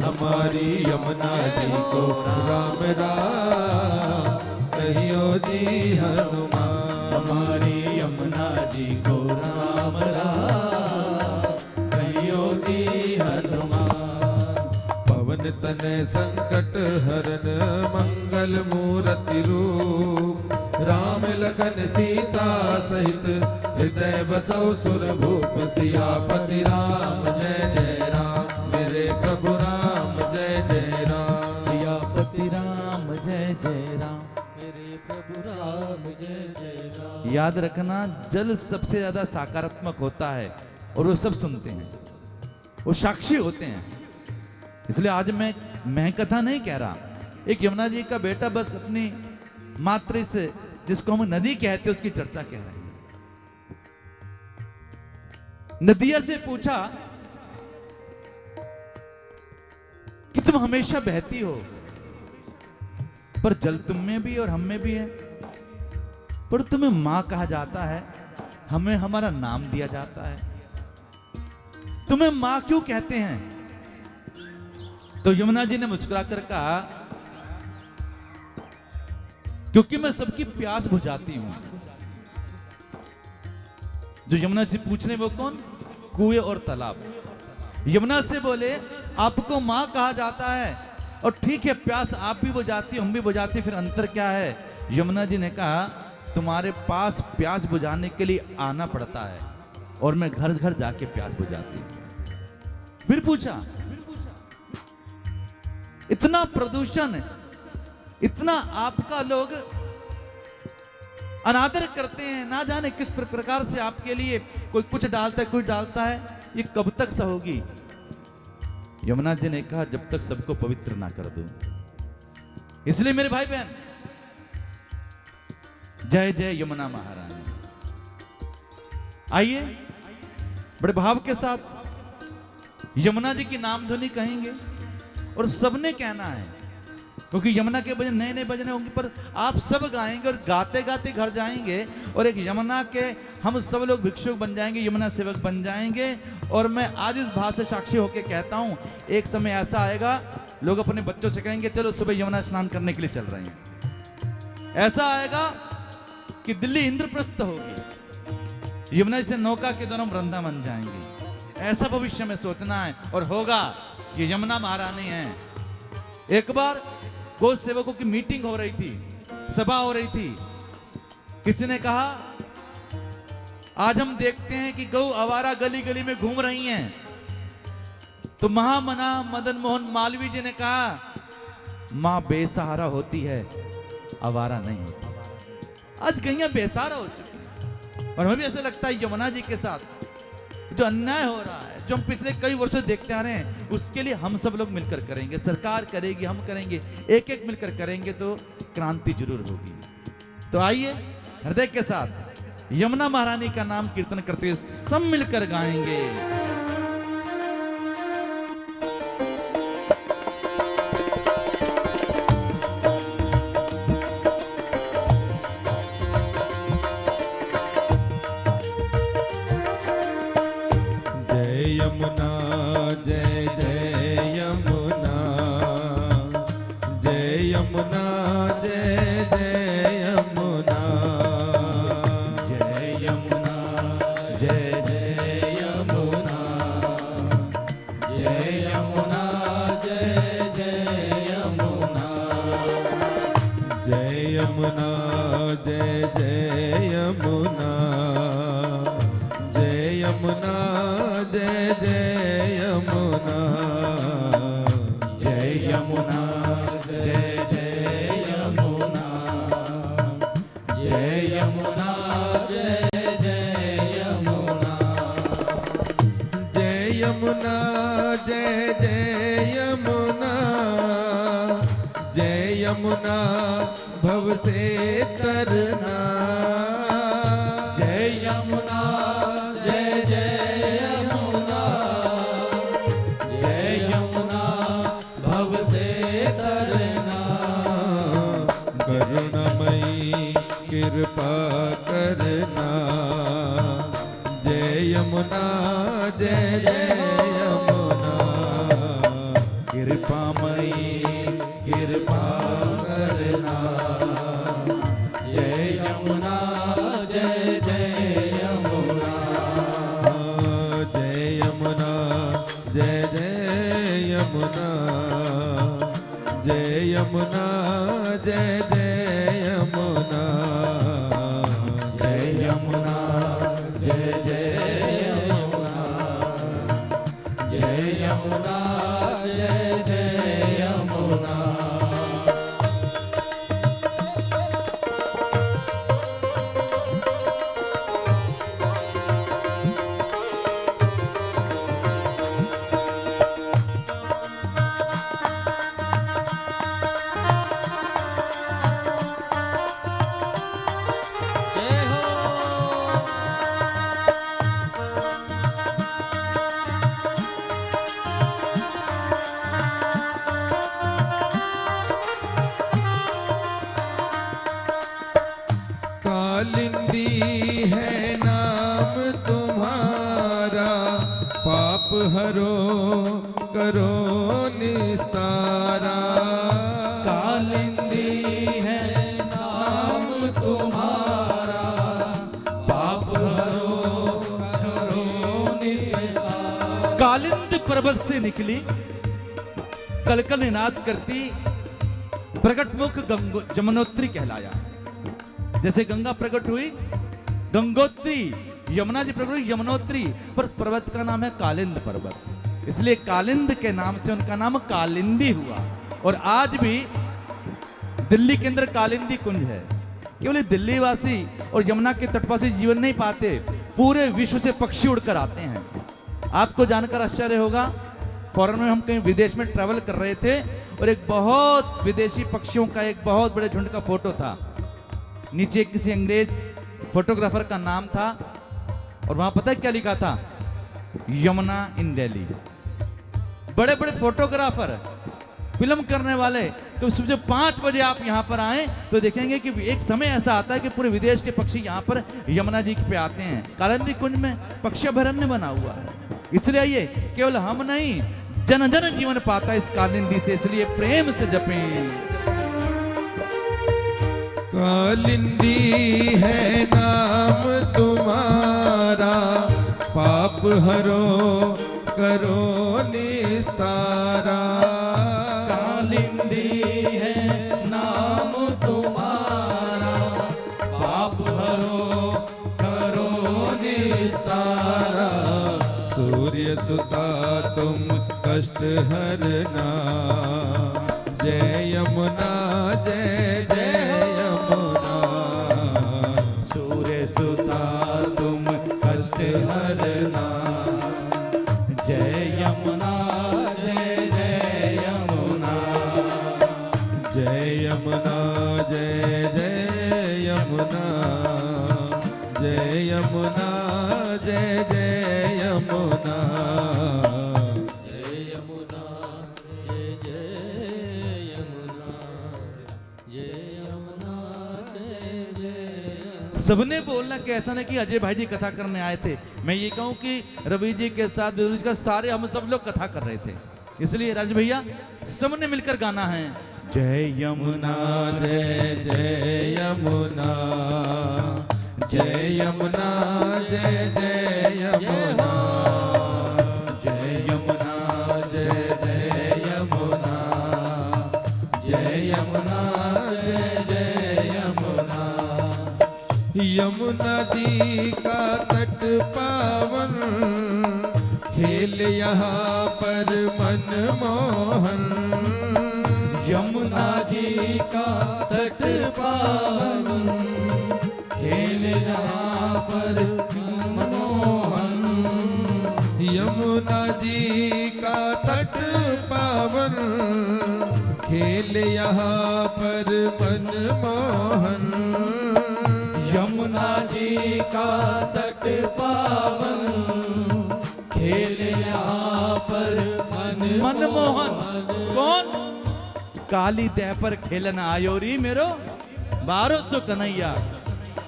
हमारी यमुना जी को राम राम कहियो जी हनुमान। हमारी यमुना जी को राम राम कहियो जी हनुमान। पवन तनय संकट हरन मंगल मूर्ति रूप। राम लखन सीता सहित हृदय बसौ सुर भूप। सियापति राम जय जय राम, मेरे प्रभु राम जय जय राम। सियापति राम जय जय राम, मेरे प्रभु राम जय जय राम। याद रखना, जल सबसे ज्यादा सकारात्मक होता है और वो सब सुनते हैं, वो साक्षी होते हैं। इसलिए आज मैं कथा नहीं कह रहा। एक यमुना जी का बेटा बस अपनी मातृ से, जिसको हम नदी कहते हैं, उसकी चर्चा कह रहे हैं। नदिया से पूछा कि तुम हमेशा बहती हो, पर जल तुम में भी और हम में भी है, पर तुम्हें मां कहा जाता है, हमें हमारा नाम दिया जाता है, तुम्हें मां क्यों कहते हैं? तो यमुना जी ने मुस्कुराकर कहा, क्योंकि मैं सबकी प्यास बुझाती हूं। जो यमुना से पूछ रहे वो कौन? कुएं और तालाब। यमुना से बोले आपको मां कहा जाता है, और ठीक है प्यास आप भी बुझाती हम भी बुझाती, फिर अंतर क्या है? यमुना जी ने कहा तुम्हारे पास प्यास बुझाने के लिए आना पड़ता है, और मैं घर घर जाके प्यास बुझाती हूं। फिर पूछा इतना प्रदूषण, इतना आपका लोग अनादर करते हैं, ना जाने किस प्रकार से आपके लिए कोई कुछ डालता है, कुछ डालता है, ये कब तक सहोगी? यमुना जी ने कहा जब तक सबको पवित्र ना कर दूं। इसलिए मेरे भाई बहन, जय जय यमुना महारानी। आइए बड़े भाव के साथ यमुना जी की नाम ध्वनि कहेंगे, और सबने कहना है, क्योंकि यमुना के भजन नए नए भजन होंगे, पर आप सब गाएंगे और गाते गाते घर जाएंगे, और एक यमुना के हम सब लोग भिक्षुक बन जाएंगे, यमुना सेवक बन जाएंगे। और मैं आज इस बात से साक्षी होकर कहता हूं, एक समय ऐसा आएगा लोग अपने बच्चों से कहेंगे चलो सुबह यमुना स्नान करने के लिए चल रहे हैं। ऐसा आएगा कि दिल्ली इंद्रप्रस्थ होगी, यमुना से नौका के दोनों वृंदावन जाएंगे। ऐसा भविष्य में सोचना है, और होगा। ये यमुना महारानी है। एक बार गौ सेवकों की मीटिंग हो रही थी, सभा हो रही थी। किसी ने कहा आज हम देखते हैं कि गौ आवारा गली गली में घूम रही हैं। तो महामना मदन मोहन मालवीय जी ने कहा मां बेसहारा होती है, आवारा नहीं। आज गैया बेसहारा हो चुकी, और हमें भी ऐसा लगता है यमुना जी के साथ जो अन्याय हो रहा है, जो हम पिछले कई वर्षों देखते आ रहे हैं, उसके लिए हम सब लोग मिलकर करेंगे। सरकार करेगी, हम करेंगे, एक एक मिलकर करेंगे तो क्रांति जरूर होगी। तो आइए हृदय के साथ यमुना महारानी का नाम कीर्तन करते हुए सब मिलकर गाएंगे। जय यमुना जय जय यमुना, जय यमुना जय जय यमुना, जय यमुना जय जय यमुना, जय यमुना जय जय यमुना, जय यमुना जय जय यमुना, जय यमुना जय जय यमुना, जय यमुना जय जय यमुना, जय यमुना जय जय यमुना, जय यमुना जय जय यमुना, जय यमुना भव से तरना, जय यमुना जय जय यमुना, जय यमुना भव से तरना, करुणामयी कृपा करना, जय यमुना जय जय यमुना, कृपामयी कृपा करना, जय यमुना जय जय यमुना, जय यमुना जय जय यमुना, जय यमुना जय जय यमुना, जय यमुना जय जय यमुना, जय यमुना जय जय यमुना। जय हो कालिंदी है नाम तुम्हारा, पाप हरो करो निस्तारा, कालिंदी है नाम तुम्हारा, पाप हरो करो निस्तार। कालिंद पर्वत से निकली कलकल निनाद करती, प्रकट मुख जमुनोत्री कहलाया। जैसे गंगा प्रकट हुई गंगोत्री, यमुना जी प्रकट हुई यमुनोत्री, पर पर्वत का नाम है कालिंद पर्वत, इसलिए कालिंद के नाम से उनका नाम कालिंदी हुआ। और आज भी दिल्ली के अंदर कालिंदी कुंज है। केवल दिल्ली वासी और यमुना के तटवासी जीवन नहीं पाते, पूरे विश्व से पक्षी उड़कर आते हैं। आपको जानकर आश्चर्य होगा, फॉरेन में हम कहीं विदेश में ट्रैवल कर रहे थे और एक बहुत विदेशी पक्षियों का एक बहुत बड़े झुंड का फोटो था। नीचे किसी अंग्रेज फोटोग्राफर का नाम था और वहां पता है क्या लिखा था? यमुना इन दिल्ली। बड़े बड़े फोटोग्राफर, फिल्म करने वाले, तो सुबह 5 बजे आप यहाँ पर आए तो देखेंगे कि एक समय ऐसा आता है कि पूरे विदेश के पक्षी यहाँ पर यमुना जी पे आते हैं। कालिंदी कुंज में पक्षी अभयारण्य बना हुआ है, इसलिए आइए केवल हम नहीं, जन जन जीवन पाता है इस कालिंदी से, इसलिए प्रेम से जपें। कालिंदी है नाम तुम्हारा, पाप हरो करो निस्तारा, कालिंदी है नाम तुम्हारा, पाप हरो करो निस्तारा, सूर्य सुता तुम कष्ट हरना, जय यमुना जय जय यमुना, सूर्य सुता तुम कष्ट हरना, जय यमुना जय जय यमुना, जय यमुना जय जय यमुना, जय यमुना जय जय यमुना, जय यमुना जय जय यमुना, जय यमुना जय जय। सबने बोलना कि ऐसा नहीं कि अजय भाई जी कथा करने आए थे। मैं ये कहूं कि रवि जी के साथ विरोध जी का सारे हम सब लोग कथा कर रहे थे, इसलिए राज भैया सबने मिलकर गाना है जय यमुना जय जय यमुना, जय यमुना जय जय यमुना, जय यमुना जय जय यमुना, जय यमुना जय जय यमुना, यमुना जी का तट पावन, खेल यहाँ पर मनमोहन। यमुना जी का तट पावन, खेल यहाँ पर मनमोहन। यमुना जी का तट पावन, खेल यहाँ पर मनमोहन। यमुना जी का तट पावन, खेल यहाँ पर मनमोहन। कौन? काली दह पर खेलन आयोरी मेरो बारो सो कन्हैया।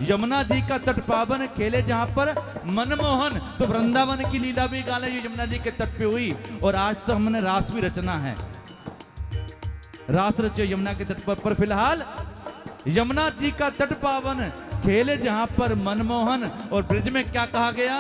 यमुना जी का तट पावन, खेले जहां पर मनमोहन। तो वृंदावन की लीला भी गाले जो यमुना जी के तट पे हुई। और आज तो हमने रास भी रचना है, रास रचो यमुना के तट पर फिलहाल यमुना जी का तट पावन, खेले जहां पर मनमोहन। और ब्रिज में क्या कहा गया?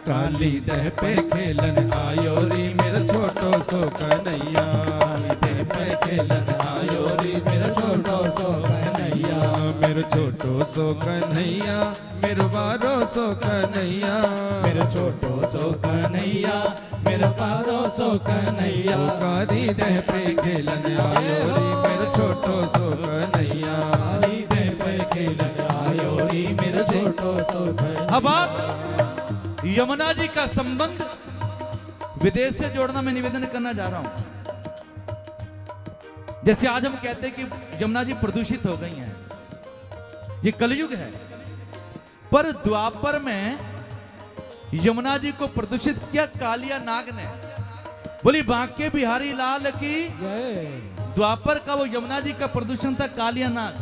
काली दह पे खेलन आयो री मेरा छोटो सो कन्हैया। काली दह पे खेलन आयो री मेरा छोटो सो कन्हैया। मेरा छोटो सो कन्हैया, मेरा बारो सो कन्हैया। मेरा छोटो सो कन्हैया, मेरा बारो सो कन्हैया। काली दह पे खेलन आयो री मेरा छोटो सो कन्हैया। काली दह पे खेलन आयो री मेरा छोटो सो कन्हैया। अब आप यमुना जी का संबंध विदेश से जोड़ना मैं निवेदन करना जा रहा हूं। जैसे आज हम कहते हैं कि यमुना जी प्रदूषित हो गई हैं, ये कलयुग है। पर द्वापर में यमुना जी को प्रदूषित किया कालिया नाग ने। बोली बांके बिहारी लाल की। द्वापर का वो यमुना जी का प्रदूषण था कालिया नाग।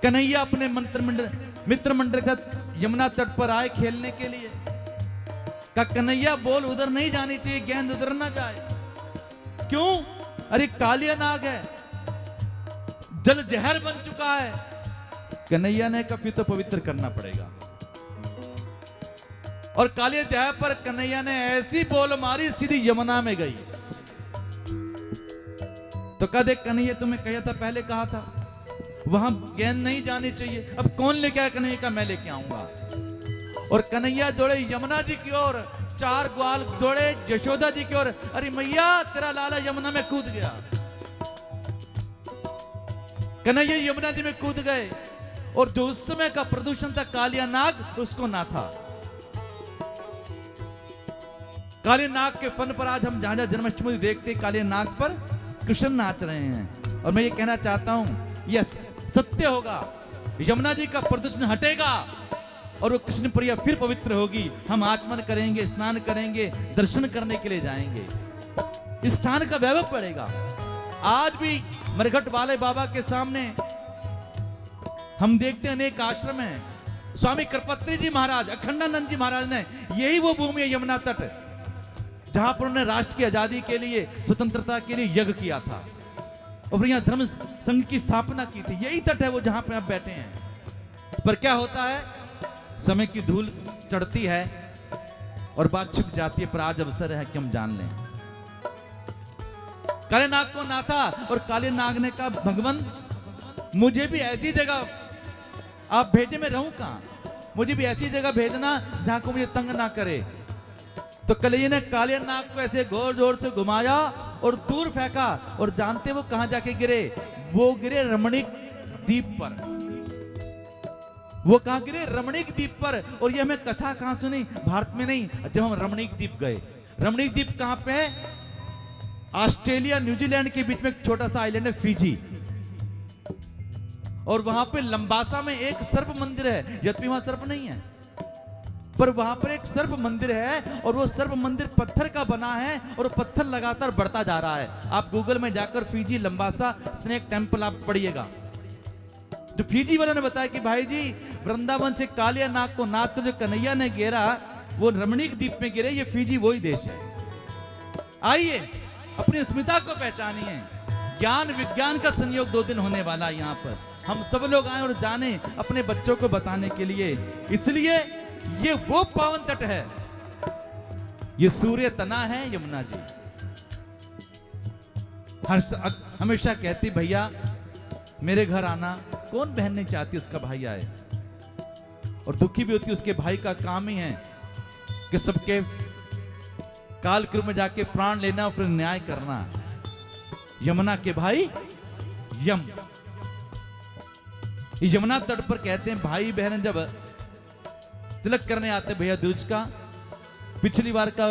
कन्हैया अपने मित्र मंडल के साथ यमुना तट पर आए खेलने के लिए। का कन्हैया बोल उधर नहीं जानी चाहिए, गेंद उधर ना जाए। क्यों? अरे कालिया नाग है, जल जहर बन चुका है। कन्हैया ने कहा फिर तो पवित्र करना पड़ेगा। और कालिया जहर पर कन्हैया ने ऐसी बोल मारी सीधी यमुना में गई। तो कहा देख कन्हैया तुम्हें कहा था, पहले कहा था वहां गेंद नहीं जानी चाहिए। अब कौन लेके आया? कन्हैया का मैं लेके आऊंगा। और कन्हैया दौड़े यमुना जी की ओर, चार ग्वाल दौड़े यशोदा जी की ओर। अरे मैया तेरा लाला यमुना में कूद गया। कन्हैया यमुना जी में कूद गए। और जो उस समय का प्रदूषण था कालिया नाग, उसको ना था। कालिया नाग के फन पर आज हम जहां जहां जन्माष्टमी देखते कालिया नाग पर कृष्ण नाच रहे हैं। और मैं ये कहना चाहता हूं यस सत्य होगा, यमुना जी का प्रदूषण हटेगा और वो कृष्ण प्रिया फिर पवित्र होगी। हम आचमन करेंगे, स्नान करेंगे, दर्शन करने के लिए जाएंगे, इस स्थान का वैभव बढ़ेगा। आज भी मरघट वाले बाबा के सामने हम देखते हैं अनेक आश्रम हैं। स्वामी करपत्री जी महाराज, अखंडानंद जी महाराज ने, यही वो भूमि है यमुना तट, जहां पर उन्होंने राष्ट्र की आजादी के लिए, स्वतंत्रता के लिए यज्ञ किया था और यहाँ धर्म संघ की स्थापना की थी। यही तट है वो जहां पे आप बैठे हैं। पर क्या होता है, समय की धूल चढ़ती है और बात छिप जाती है। पर आज अवसर है कि हम जान लें। काले नाग को ना था और काले नाग ने कहा भगवान मुझे भी ऐसी जगह आप भेजे, मैं रहूं कहां? मुझे भी ऐसी जगह भेजना जहां को मुझे तंग ना करे। तो कन्हैया ने कालिया नाग को ऐसे जोर जोर से घुमाया और दूर फेंका। और जानते वो कहां जाके गिरे? वो गिरे रमणीक द्वीप पर। वो कहां गिरे? रमणीक द्वीप पर। और ये हमें कथा कहां सुनी? भारत में नहीं, जब हम रमणीक द्वीप गए। रमणीक द्वीप कहां पे है? ऑस्ट्रेलिया न्यूजीलैंड के बीच में एक छोटा सा आइलैंड है, फिजी। और वहां पे लंबासा में एक सर्प मंदिर है। यद्यपि वहां सर्प नहीं है, पर वहां पर एक सर्प मंदिर है। और वो सर्प मंदिर पत्थर का बना है और पत्थर लगातार बढ़ता जा रहा है। आप गूगल में जाकर फिजी लंबासा स्नेक टेम्पल आप पढ़िएगा। जो फिजी वालों ने बताया कि भाई जी वृंदावन से कालिया नाग को नाग तो जो कन्हैया ने घेरा वो रमणीक द्वीप में गिरे। ये फिजी वही देश है। आइए अपनी अस्मिता को पहचानिए। ज्ञान विज्ञान का संयोग 2 दिन होने वाला है यहाँ पर। हम सब लोग आए और जाने अपने बच्चों को बताने के लिए। इसलिए ये वो पावन तट है, ये सूर्य तना है यमुना जी। हमेशा कहती भैया मेरे घर आना, कौन बहन नहीं चाहती उसका भाई आए, और दुखी भी होती उसके भाई का काम ही है कि सबके काल क्रूर में जाके प्राण लेना और फिर न्याय करना। यमुना के भाई यम, यमुना तट पर कहते हैं भाई बहन जब तिलक करने आते भैया दूज का, पिछली बार का,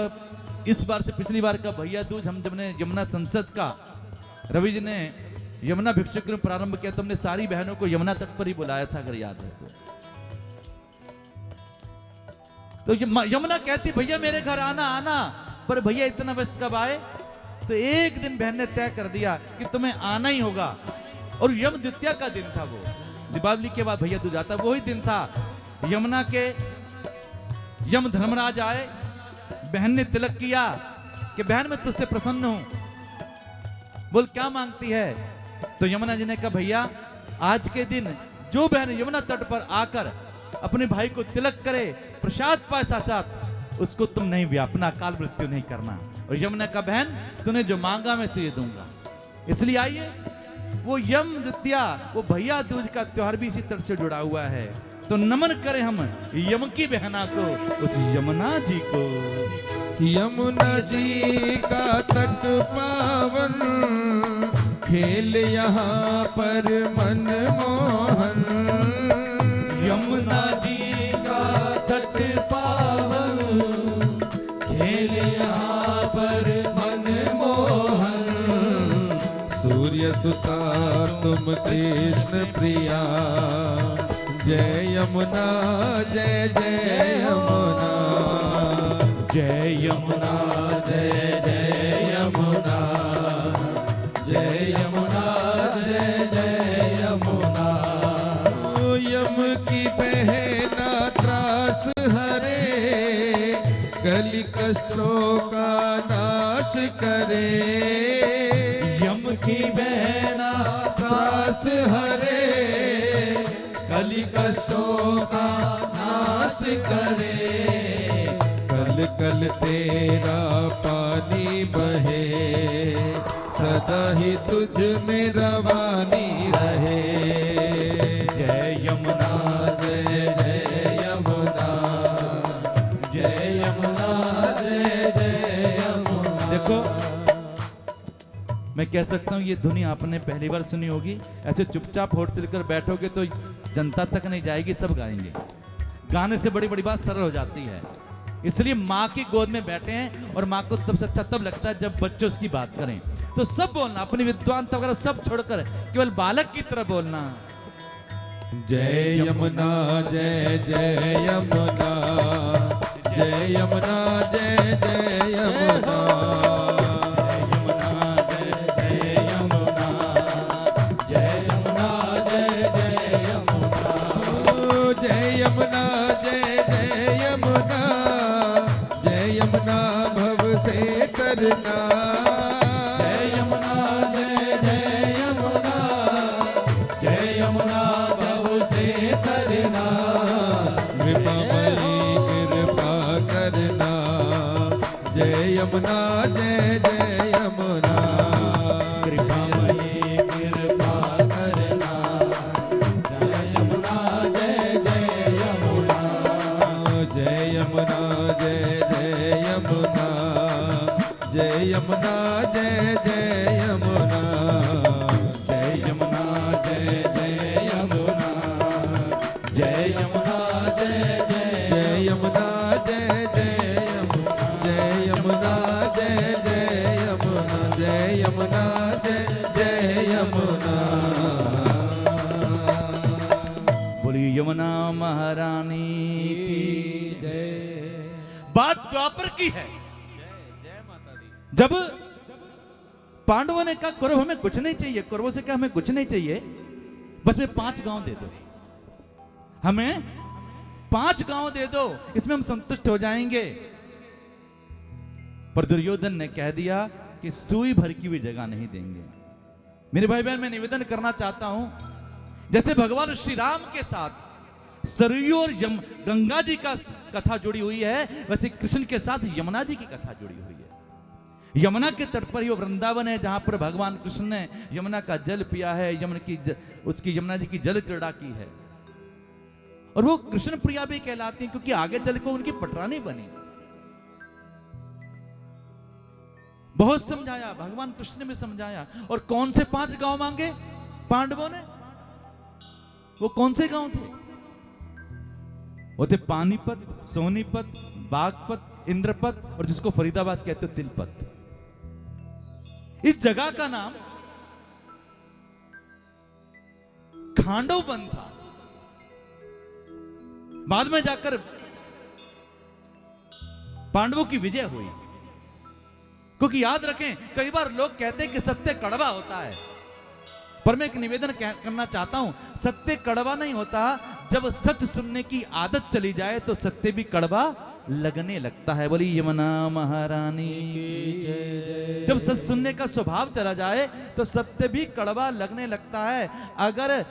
इस बार से पिछली बार का भैया दूज हम जब ने यमुना संसद का रवि जी ने यमुना भिक्षुक में प्रारंभ किया तो हमने सारी बहनों को यमुना तट पर ही बुलाया था, अगर याद है तो यमुना कहती भैया मेरे घर आना आना, पर भैया इतना व्यस्त कब आए? तो एक दिन बहन ने तय कर दिया कि तुम्हें आना ही होगा, और यम द्वितीया का दिन था, वो दीपावली के बाद भैया दूज आता, वही दिन था। यमुना के यम धर्मराज आए, बहन ने तिलक किया कि बहन मैं तुझसे प्रसन्न हूं, बोल क्या मांगती है? तो यमुना जी ने कहा भैया आज के दिन जो बहन यमुना तट पर आकर अपने भाई को तिलक करे, प्रसाद पाए साथ साथ, उसको तुम नहीं व्यापना, काल मृत्यु नहीं करना। और यमुना का बहन तूने जो मांगा मैं तुझे दूंगा। इसलिए आइए वो यम द्वितीया, वो भैया दूज का त्योहार भी इसी तरह से जुड़ा हुआ है। तो नमन करें हम यम की बहना को, उस यमुना जी को। यमुना जी का तट पावन, खेल यहाँ पर मनमोहन। यमुना जी का तट पावन, खेल यहाँ पर मनमोहन। सूर्य सुता तुम कृष्ण प्रिया, जय यमुना जय जय यमुना। जय यमुना जय जय यमुना, जय यमुना जय जय यमुना। यम की बहना त्रास हरे, कलि कष्टों का नाश करे। यम की बहना त्रास हरे, कलि कष्टों का नाश करे। कल कल तेरा पानी बहे, सदा ही तुझ में रवानी रहे। जय यमुना जय जय यमुना, जय यमुना जय जय यमुना। देखो मैं कह सकता हूँ ये धुनी आपने पहली बार सुनी होगी, ऐसे चुपचाप होठ से लेकर बैठोगे तो जनता तक नहीं जाएगी, सब गाएंगे। गाने से बड़ी बड़ी बात सरल हो जाती है। इसलिए माँ की गोद में बैठे हैं, और माँ को तब से अच्छा तब लगता है जब बच्चे उसकी बात करें। तो सब बोलना, अपनी विद्वानता वगैरह सब छोड़कर केवल बालक की तरह बोलना। जय यमुना जय जय यमुना, जय यमुना जय जय यमुना। जय यमुना जय जय यमुना, जय यमुना भव से तरना। जय यमुना जय जय यमुना, जय यमुना भव से तरना। कृपामयी कृपा करना, जय यमुना जय जय यमुना। कृपामयी कृपा करना, जय यमुना जय जय यमुना। जय यमुना जय जय यमुना, जय यमुना जय जय यमुना। जय यमुना जय जय यमुना, जय यमुना जय जय। जय यमुना जय जय यमुना, जय यमुना जय जय यमुना। जय यमुना जय जय यमुना। बोलिए यमुना महारानी की जय। बात द्वापर की है, जब पांडवों ने कहा कौरव हमें कुछ नहीं चाहिए, कौरवों से कहा हमें कुछ नहीं चाहिए, बस में 5 गांव दे दो, हमें 5 गांव दे दो, इसमें हम संतुष्ट हो जाएंगे। पर दुर्योधन ने कह दिया कि सुई भर की भी जगह नहीं देंगे। मेरे भाई बहन मैं निवेदन करना चाहता हूं, जैसे भगवान श्री राम के साथ सरयू और गंगा जी का कथा जुड़ी हुई है, वैसे कृष्ण के साथ यमुना जी की कथा जुड़ी हुई है। यमुना के तट पर ही वो वृंदावन है जहां पर भगवान कृष्ण ने यमुना का जल पिया है, उसकी यमुना जी की जल क्रीड़ा की है। और वो कृष्ण प्रिया भी कहलाती हैं क्योंकि आगे चल को उनकी पटरानी बनी। बहुत समझाया, भगवान कृष्ण ने भी समझाया। और कौन से 5 गांव मांगे पांडवों ने? वो कौन से गांव थे? वो थे पानीपत, सोनीपत, बागपत, इंद्रपत और जिसको फरीदाबाद कहते तिलपत। इस जगह का नाम खांडव वन था। बाद में जाकर पांडवों की विजय हुई। क्योंकि याद रखें, कई बार लोग कहते हैं कि सत्य कड़वा होता है, पर मैं एक निवेदन करना चाहता हूं, सत्य कड़वा नहीं होता। जब सच सुनने की आदत चली जाए तो सत्य भी कड़वा लगने लगता है। बोली यमुना महारानी की जय। जब सच सुनने का स्वभाव चला जाए तो सत्य भी कड़वा लगने लगता है। अगर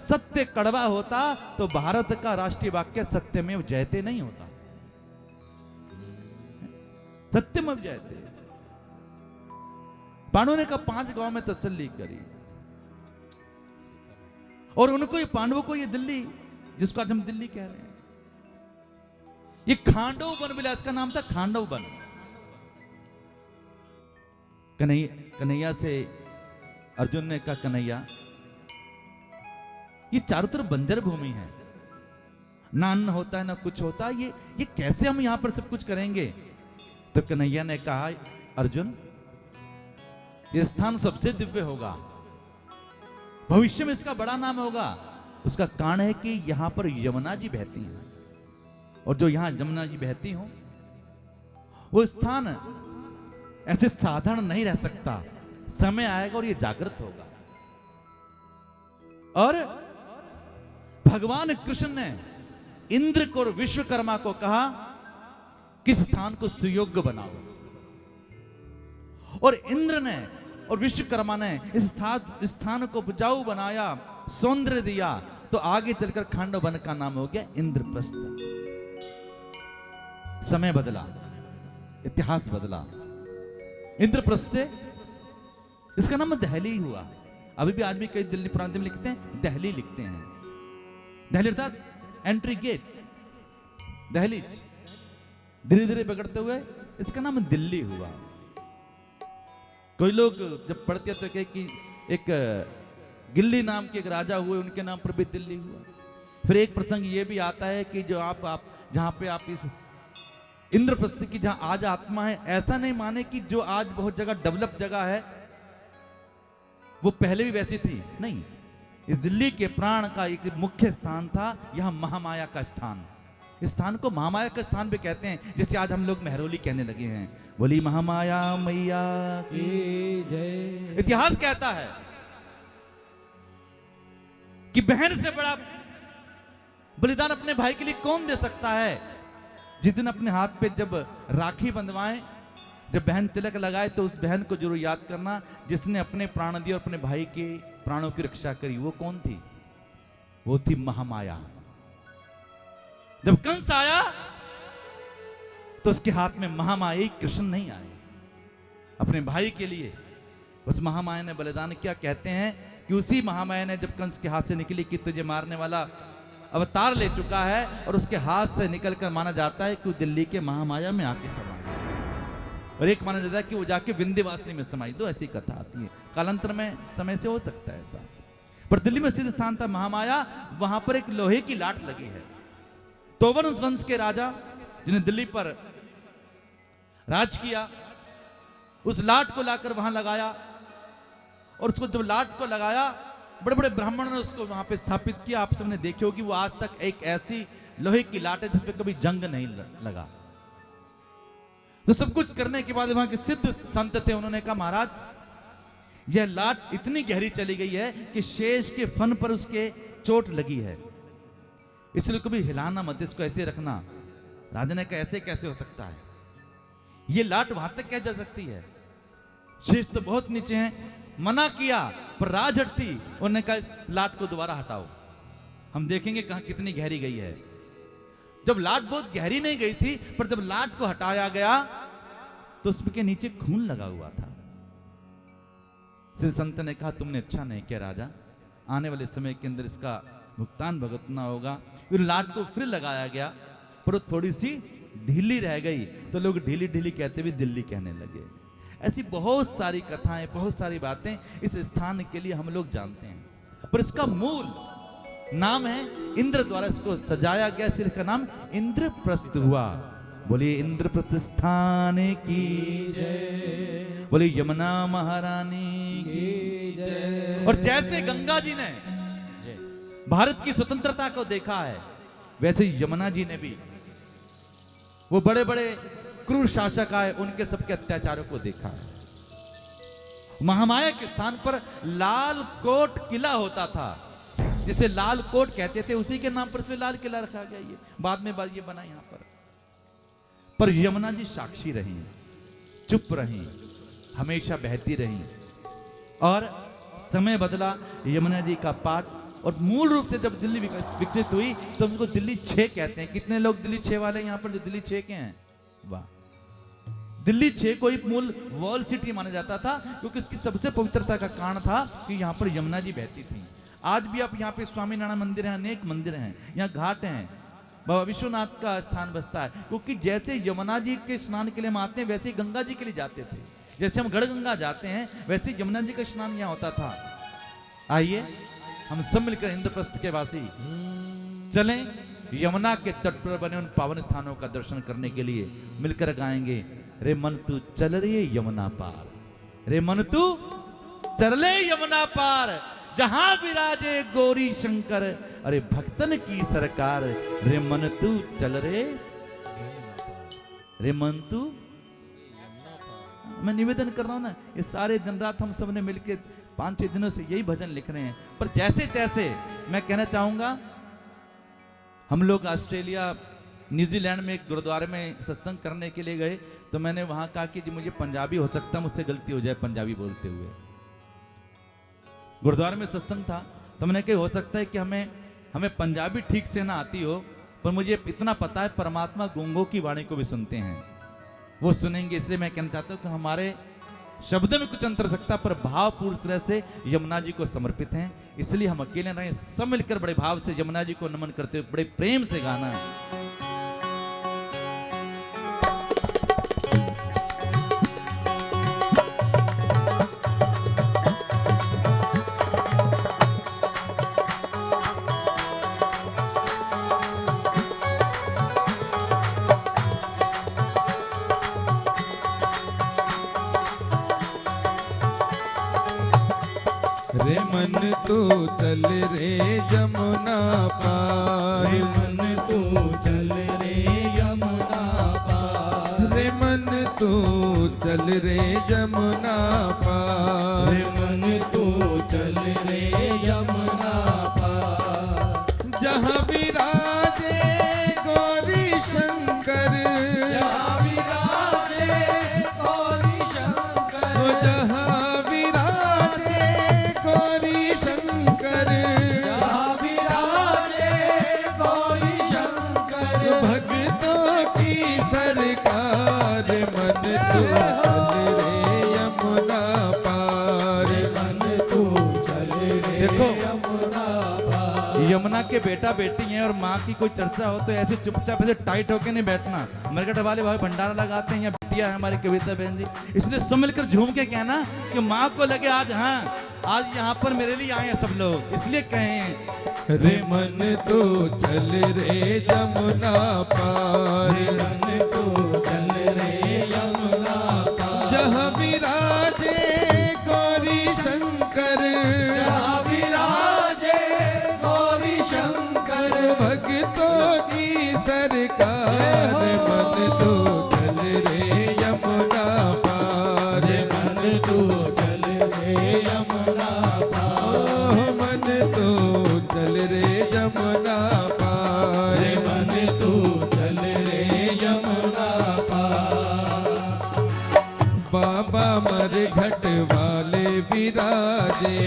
सत्य कड़वा होता तो भारत का राष्ट्रीय वाक्य सत्यमेव जयते नहीं होता। सत्यमेव जयते। पांडवों ने कहा 5 गांव में तसल्ली करी और उनको ये पांडवों को ये दिल्ली, जिसको आज हम दिल्ली कह रहे हैं, ये खांडव वन मिला। इसका नाम था खांडव वन। कन्हैया से अर्जुन ने कहा, कन्हैया ये चारों तरफ बंजर भूमि है, ना अन्न होता है ना कुछ होता, ये कैसे हम यहां पर सब कुछ करेंगे? तो कन्हैया ने कहा, अर्जुन ये स्थान सबसे दिव्य होगा, भविष्य में इसका बड़ा नाम होगा। उसका कारण है कि यहां पर यमुना जी बहती हैं, और जो यहां यमुना जी बहती हो वो स्थान ऐसे साधारण नहीं रह सकता। समय आएगा और ये जागृत होगा। और भगवान कृष्ण ने इंद्र को और विश्वकर्मा को कहा कि स्थान को सुयोग्य बनाओ, और इंद्र ने और विश्वकर्मा ने इस स्थान को उपजाऊ बनाया, सौंदर्य दिया, तो आगे चलकर खांडव वन का नाम हो गया इंद्रप्रस्थ। समय बदला, इतिहास बदला। इंद्रप्रस्थ से इसका नाम दहली हुआ। अभी भी आदमी कई दिल्ली, पुराने दिल्ली लिखते हैं, दहली लिखते हैं। दहली अर्थात एंट्री गेट, दहलीज। धीरे धीरे बिगड़ते हुए इसका नाम दिल्ली हुआ। कोई लोग जब पढ़ते तो कहे कि एक गिल्ली नाम के एक राजा हुए, उनके नाम पर भी दिल्ली हुआ। फिर एक प्रसंग ये भी आता है कि जो आप जहां पे आप इस इंद्रप्रस्थ की जहां आज आत्मा है, ऐसा नहीं माने कि जो आज बहुत जगह डेवलप जगह है वो पहले भी वैसी थी, नहीं। इस दिल्ली के प्राण का एक मुख्य स्थान था, यह महामाया का स्थान। इस स्थान को महामाया का स्थान भी कहते हैं, जैसे आज हम लोग मेहरौली कहने लगे हैं। बोली महामाया मैया की जय। इतिहास कहता है कि बहन से बड़ा बलिदान अपने भाई के लिए कौन दे सकता है? जिस दिन अपने हाथ पे जब राखी बंधवाएं, जब बहन तिलक लगाए, तो उस बहन को जरूर याद करना जिसने अपने प्राण दिए और अपने भाई के प्राणों की रक्षा करी। वो कौन थी? वो थी महामाया। जब कंस आया तो उसके हाथ में महामाया, कृष्ण नहीं आए। अपने भाई के लिए उस महामाया ने बलिदान किया। कहते हैं कि उसी महामाया ने जब कंस के हाथ से निकली कि तुझे मारने वाला अवतार ले चुका है, और उसके हाथ से निकलकर माना जाता है कि वो दिल्ली के महामाया में आके समा गया, और एक माना जाता है कि वो जाके विंध्यवासिनी में समाई। दो ऐसी कथा आती है, कालांतर में समय से हो सकता है ऐसा। पर दिल्ली में सिद्ध स्थान था महामाया। वहां पर एक लोहे की लाट लगी है। तोवन वंश के राजा जिन्हें दिल्ली पर राज किया, उस लाट को लाकर वहां लगाया, और उसको जब लाट को लगाया, बड़े बड़े ब्राह्मणों ने उसको वहां पे स्थापित किया। आप सबने देखी होगी, वो आज तक एक ऐसी लोहे की लाट है जिसपे कभी जंग नहीं लगा। तो सब कुछ करने के बाद वहां के सिद्ध संत थे, उन्होंने कहा महाराज यह लाट इतनी गहरी चली गई है कि शेष के फन पर उसके चोट लगी है, इसलिए कभी हिलाना मत, इसको ऐसे रखना। राजा ने कहा ऐसे कैसे हो सकता है, ये लाट वहां तक कैसे जा सकती है, शेष तो बहुत नीचे हैं। मना किया पर राज हटती, उन्होंने कहा इस लाट को दोबारा हटाओ, हम देखेंगे कहां कितनी गहरी गई है। जब लाट बहुत गहरी नहीं गई थी, पर जब लाट को हटाया गया तो उसके नीचे खून लगा हुआ था। सिद्ध संत ने कहा तुमने अच्छा नहीं किया राजा, आने वाले समय के अंदर इसका भुगतान भुगतना होगा। फिर लाट को फिर लगाया गया, पर थोड़ी सी ढीली रह गई, तो लोग ढीली ढीली कहते हुए दिल्ली कहने लगे। ऐसी बहुत सारी कथाएं, बहुत सारी बातें इस स्थान के लिए हम लोग जानते हैं, पर इसका मूल नाम है, इंद्र द्वारा इसको सजाया गया, इसलिए इसका नाम इंद्रप्रस्थ हुआ। बोलिए इंद्रप्रस्थ स्थान की जय, बोलिए यमुना महारानी की जय। और जैसे गंगा जी ने भारत की स्वतंत्रता को देखा है, वैसे यमुना जी ने भी वो बड़े बड़े क्रूर शासक आए, उनके सबके अत्याचारों को देखा है। महामाया के स्थान पर लाल कोट किला होता था, जिसे लाल कोट कहते थे, उसी के नाम पर इसमें लाल किला रखा गया। ये बाद में ये बना यहां पर यमुना जी साक्षी रही, चुप रही, हमेशा बहती रही। और समय बदला, यमुना जी का पाठ, और मूल रूप से जब दिल्ली विकसित हुई तो उनको दिल्ली 6 कहते हैं। कितने लोग दिल्ली 6 वाले यहाँ पर जो दिल्ली 6 के हैं? वाह। दिल्ली 6 को एक मूल वॉल सिटी माना जाता था, क्योंकि उसकी सबसे पवित्रता का कारण था कि यहाँ पर यमुना जी बहती थी। आज भी आप यहाँ पे स्वामीनारायण मंदिर हैं, अनेक मंदिर हैं, यहाँ घाट हैं, बाबा विश्वनाथ का स्थान बसता है, क्योंकि जैसे यमुना जी के स्नान के लिए हम आते हैं, वैसे ही गंगा जी के लिए जाते थे। जैसे हम गढ़गंगा जाते हैं, वैसे यमुना जी का स्नान यहाँ होता था। आइए हम सब मिलकर इंद्रप्रस्थ के वासी चलें, यमुना के तट पर बने उन पावन स्थानों का दर्शन करने के लिए मिलकर गाएंगे, रे मन तू चल रे यमुना पार, रे मन तू चल रे यमुना पार, जहां विराजे गौरी शंकर, अरे भक्तन की सरकार, रे मन तू चल रे मन तू। मैं निवेदन कर रहा हूं ना, ये सारे दिन रात हम सब ने मिलकर 5-6 दिनों से यही भजन लिख रहे हैं, पर जैसे तैसे मैं कहना चाहूंगा, हम लोग ऑस्ट्रेलिया न्यूजीलैंड में एक गुरुद्वारे में सत्संग करने के लिए गए, तो मैंने वहां कहा कि जी मुझे पंजाबी हो सकता है, मुझसे गलती हो जाए पंजाबी बोलते हुए। गुरुद्वारे में सत्संग था, तो मैंने कहा हो सकता है कि हमें पंजाबी ठीक से ना आती हो, पर मुझे इतना पता है परमात्मा गूंगों की वाणी को भी सुनते हैं, वो सुनेंगे। इसलिए मैं कहना चाहता हूँ कि हमारे शब्द में कुछ अंतर सकता, पर भाव पूरी तरह से यमुना जी को समर्पित हैं, इसलिए हम अकेले नहीं, सब मिलकर बड़े भाव से यमुना जी को नमन करते हुए बड़े प्रेम से गाना है। रे मन तू चल रे यमुना पार, रे मन तू चल रे यमुना पार, रे मन तू चल रे यमुना पार, रे मन तू चल रे यमुना पार, जहाँ विराजे गौरी शंकर, जहाँ विराजे गौरी शंकर, जहाँ विराजे गौरी शंकर, जहाँ विराजे गौरी शंकर, भक्तों की सरकार, मन तू चल रे यमुना पार, मन तू चल रे देखो, यमुना पार। यमुना के बेटा बेटी हैं और माँ की कोई चर्चा हो तो ऐसे चुपचाप ऐसे टाइट होके नहीं बैठना। मरकट वाले भाई भंडारा लगाते हैं, या बिटिया है हमारी कविता बहन जी, इसलिए सब मिलकर झूम के कहना कि माँ को लगे आज, हाँ आज यहाँ पर मेरे लिए आए हैं सब लोग, इसलिए कहें रे मन तू चल रे यमुना पार, मन तू चल रे यमुना पार, जहाँ विराजे गौरी शंकर, जहाँ विराजे गौरी शंकर, भक्तों की सरकार, मन तू चल रे यमुना पार, मन तू चल रे यमुना पार, मन तू चल रे यमुना पार, मन तू चल रे यमुना पार। बाबा मर घट वाले विराजे,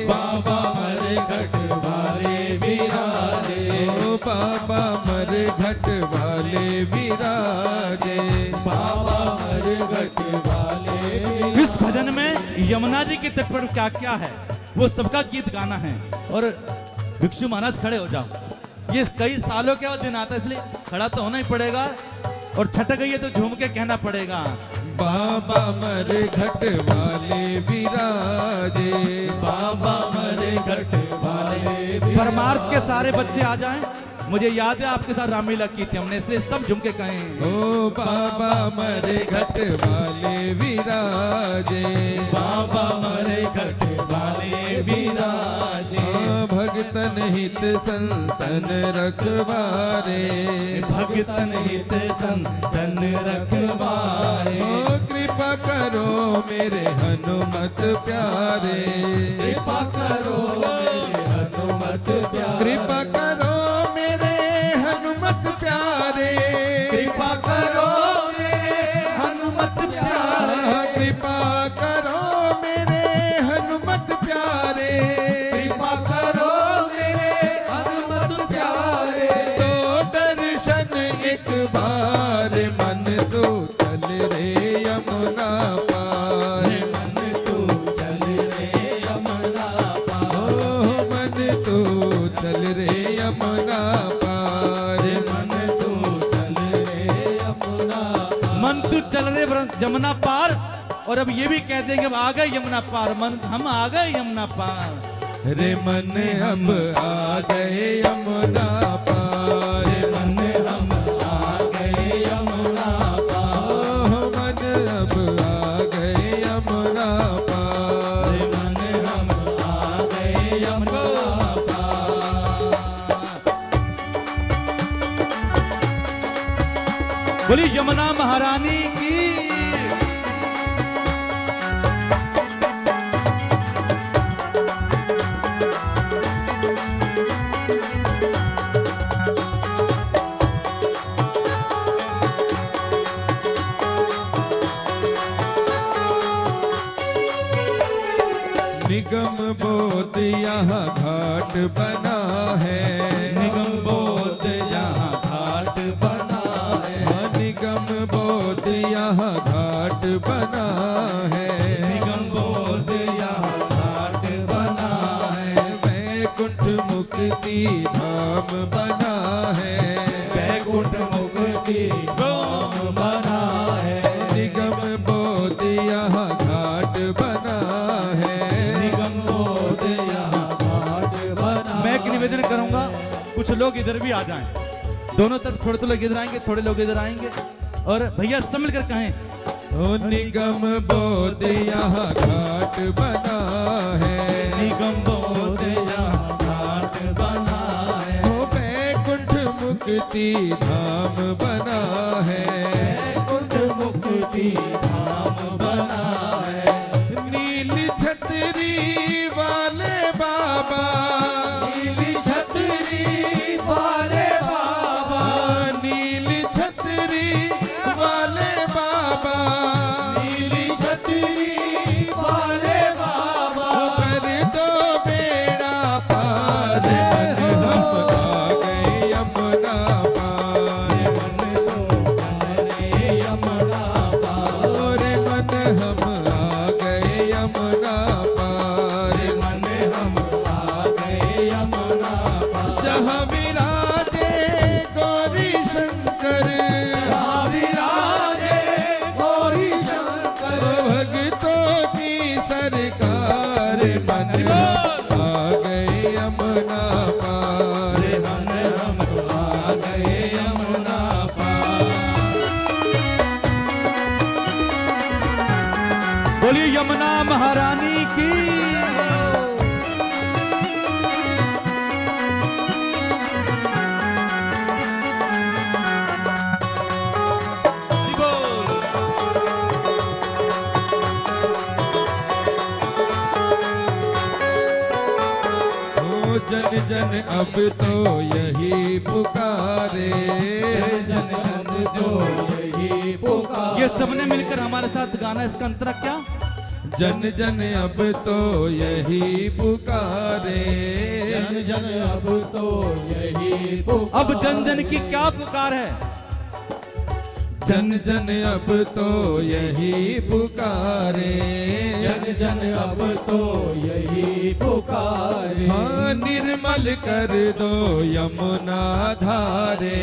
बाबा मर घट वाले विराजे, ओ बाबा मर घट वाले विराजे, बाबा मर घट यमुना जी के तट पर क्या क्या है वो सबका गीत गाना है। और भिक्षु महाराज खड़े हो जाओ। ये कई सालों के बाद दिन आता है इसलिए खड़ा तो होना ही पड़ेगा, और छटक गई है तो झूम के कहना पड़ेगा। बाबा मरे घट वाले विराजे, बाबा मरे घट वाले परमार्थ के सारे बच्चे आ जाएं। मुझे याद है आपके साथ रामलीला की थी हमने, इसलिए सब झुम के कहें। ओ बाबा मरे घट वाले विराजे, बाबा मरे घट वाले विराजे। भगतन हित संतन रखवारे, भगतन हित संतन रखवारे। कृपा करो मेरे हनुमत प्यारे, कृपा करो मेरे हनुमत प्यारे। कृपा करो मेरे हनुमत प्यारे, कृपा करो मेरे हनुमत प्यारे। कृपा करो मेरे हनुमत प्यारे। कृपा करो मेरे हनुमत प्यारे। तो दर्शन एक बार मन तो चल रे यमुना पार, मन तू चल रे यमुना पार। मन तो चल रे यमुना पार, मन तू चल रे यमुना पार। मन तू चल रहे यमुना पार। और अब ये भी कह देंगे अब आ गए यमुना पार, मन हम आ गए यमुना पार। रे मन अब आ गए यमुना पार, मन हम आ गए यमुना पार। मन अब आ गए यमुना पार। मन हम आ गए यमुना पार। बोली यमुना महारानी की। निगम बोध यहाँ घाट बना है, निगम बोध यहाँ घाट बना है। निगम बोध यहाँ घाट बना है। निगम बोध यहाँ घाट बना है। वैकुंठ मुक्ति धाम बना है। वैकुंठ मुक्ति धाम बना है। निगम बोध यहाँ घाट बना है। निगम बोध यहाँ घाट बना। मैं एक निवेदन करूंगा, कुछ लोग इधर भी आ जाएं, दोनों तरफ थोड़े लोग इधर आएंगे, थोड़े लोग इधर आएंगे, और भैया सब मिलकर कहें। ओ निगम बोध यहाँ घाट बना है। निगम बोध यहाँ घाट बना है। ओ वैकुंठ मुक्ति धाम बना है। वैकुंठ मुक्ति धाम बना है। नीली छतरी वाले बाबा, नीली छतरी वाले बाबा। नीली छतरी वाले बाबा, नीली छतरी वाले बाबा। कर दो बेड़ा पार, मन हम आ गए यमुना पार। मन तो चल रे यमुना पार। और मन हम आ गए यमुना पार। मन हम आ गए यमुना पार। जहाँ विराजे गौरी शंकर, जहाँ विराजे गौरी शंकर। भक्तों की सरकार, मन आ गए यमुना पार। मन हम आ गए यमुना पार। बोली यमुना महारानी की। हरि बोल। ओ जन जन अब तो यही पुकारे, जन जन जो यही पुकार। ये सबने मिलकर हमारे साथ गाना, इसका अंतरा क्या? जन जन अब तो यही पुकारे। जन जन अब तो यही पुकार। अब जन जन की क्या पुकार है? जन जन अब तो यही पुकारे, जन जन अब तो यही पुकारे। हाँ निर्मल कर दो यमुना धारे,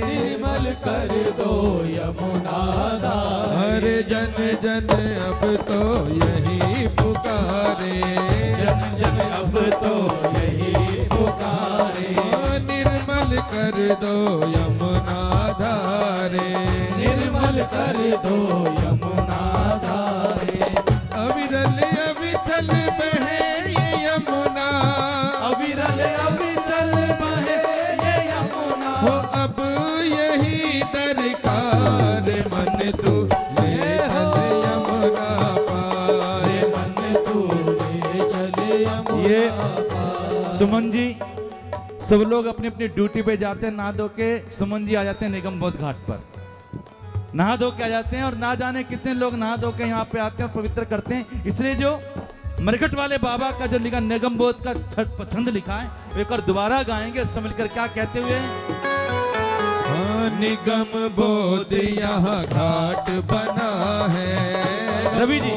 निर्मल कर दो यमुना धारे। हरे जन जन अब तो यही पुकारे, जन जन अब तो यही पुकारे। हाँ निर्मल कर दो यमुना धारे, निर्मल कर दो यमुना धारे। अविरल अविचल बहे ये यमुना, अविरल अविचल बहे ये यमुना। हो अब यही दरकार मन तू ले चल यमुना पार, मन तू ले चले यमुना ये पार। सुमन जी सब लोग अपनी अपनी ड्यूटी पे जाते हैं, नहा धो के सुमन जी आ जाते हैं निगम बोध घाट पर, नहा धो के आ जाते हैं। और ना जाने कितने लोग नहा धो के यहाँ पे आते हैं और पवित्र करते हैं। इसलिए जो मरघट वाले बाबा का जो लिखा निगम बोध का छंद लिखा है एक और दोबारा गाएंगे सब मिलकर, क्या कहते हुए। हाँ निगम बोध यहाँ घाट बना है, रवि जी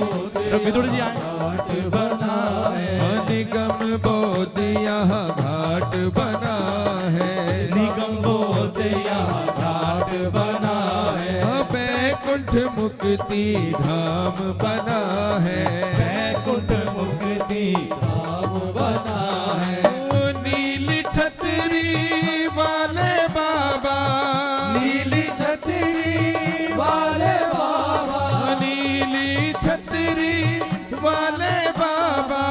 विदुर जी आए। घाट बना है। हाँ निगम बोध यहाँ घाट बना है, निगम बोध यहाँ घाट बना है। हाँ बैकुंठ मुक्ति धाम बना है, बैकुंठ मुक्ति धाम बना है। ओ नीली छतरी वाले बाबा, नीली छतरी वाले बाबा। नीली छतरी वाले बाबा,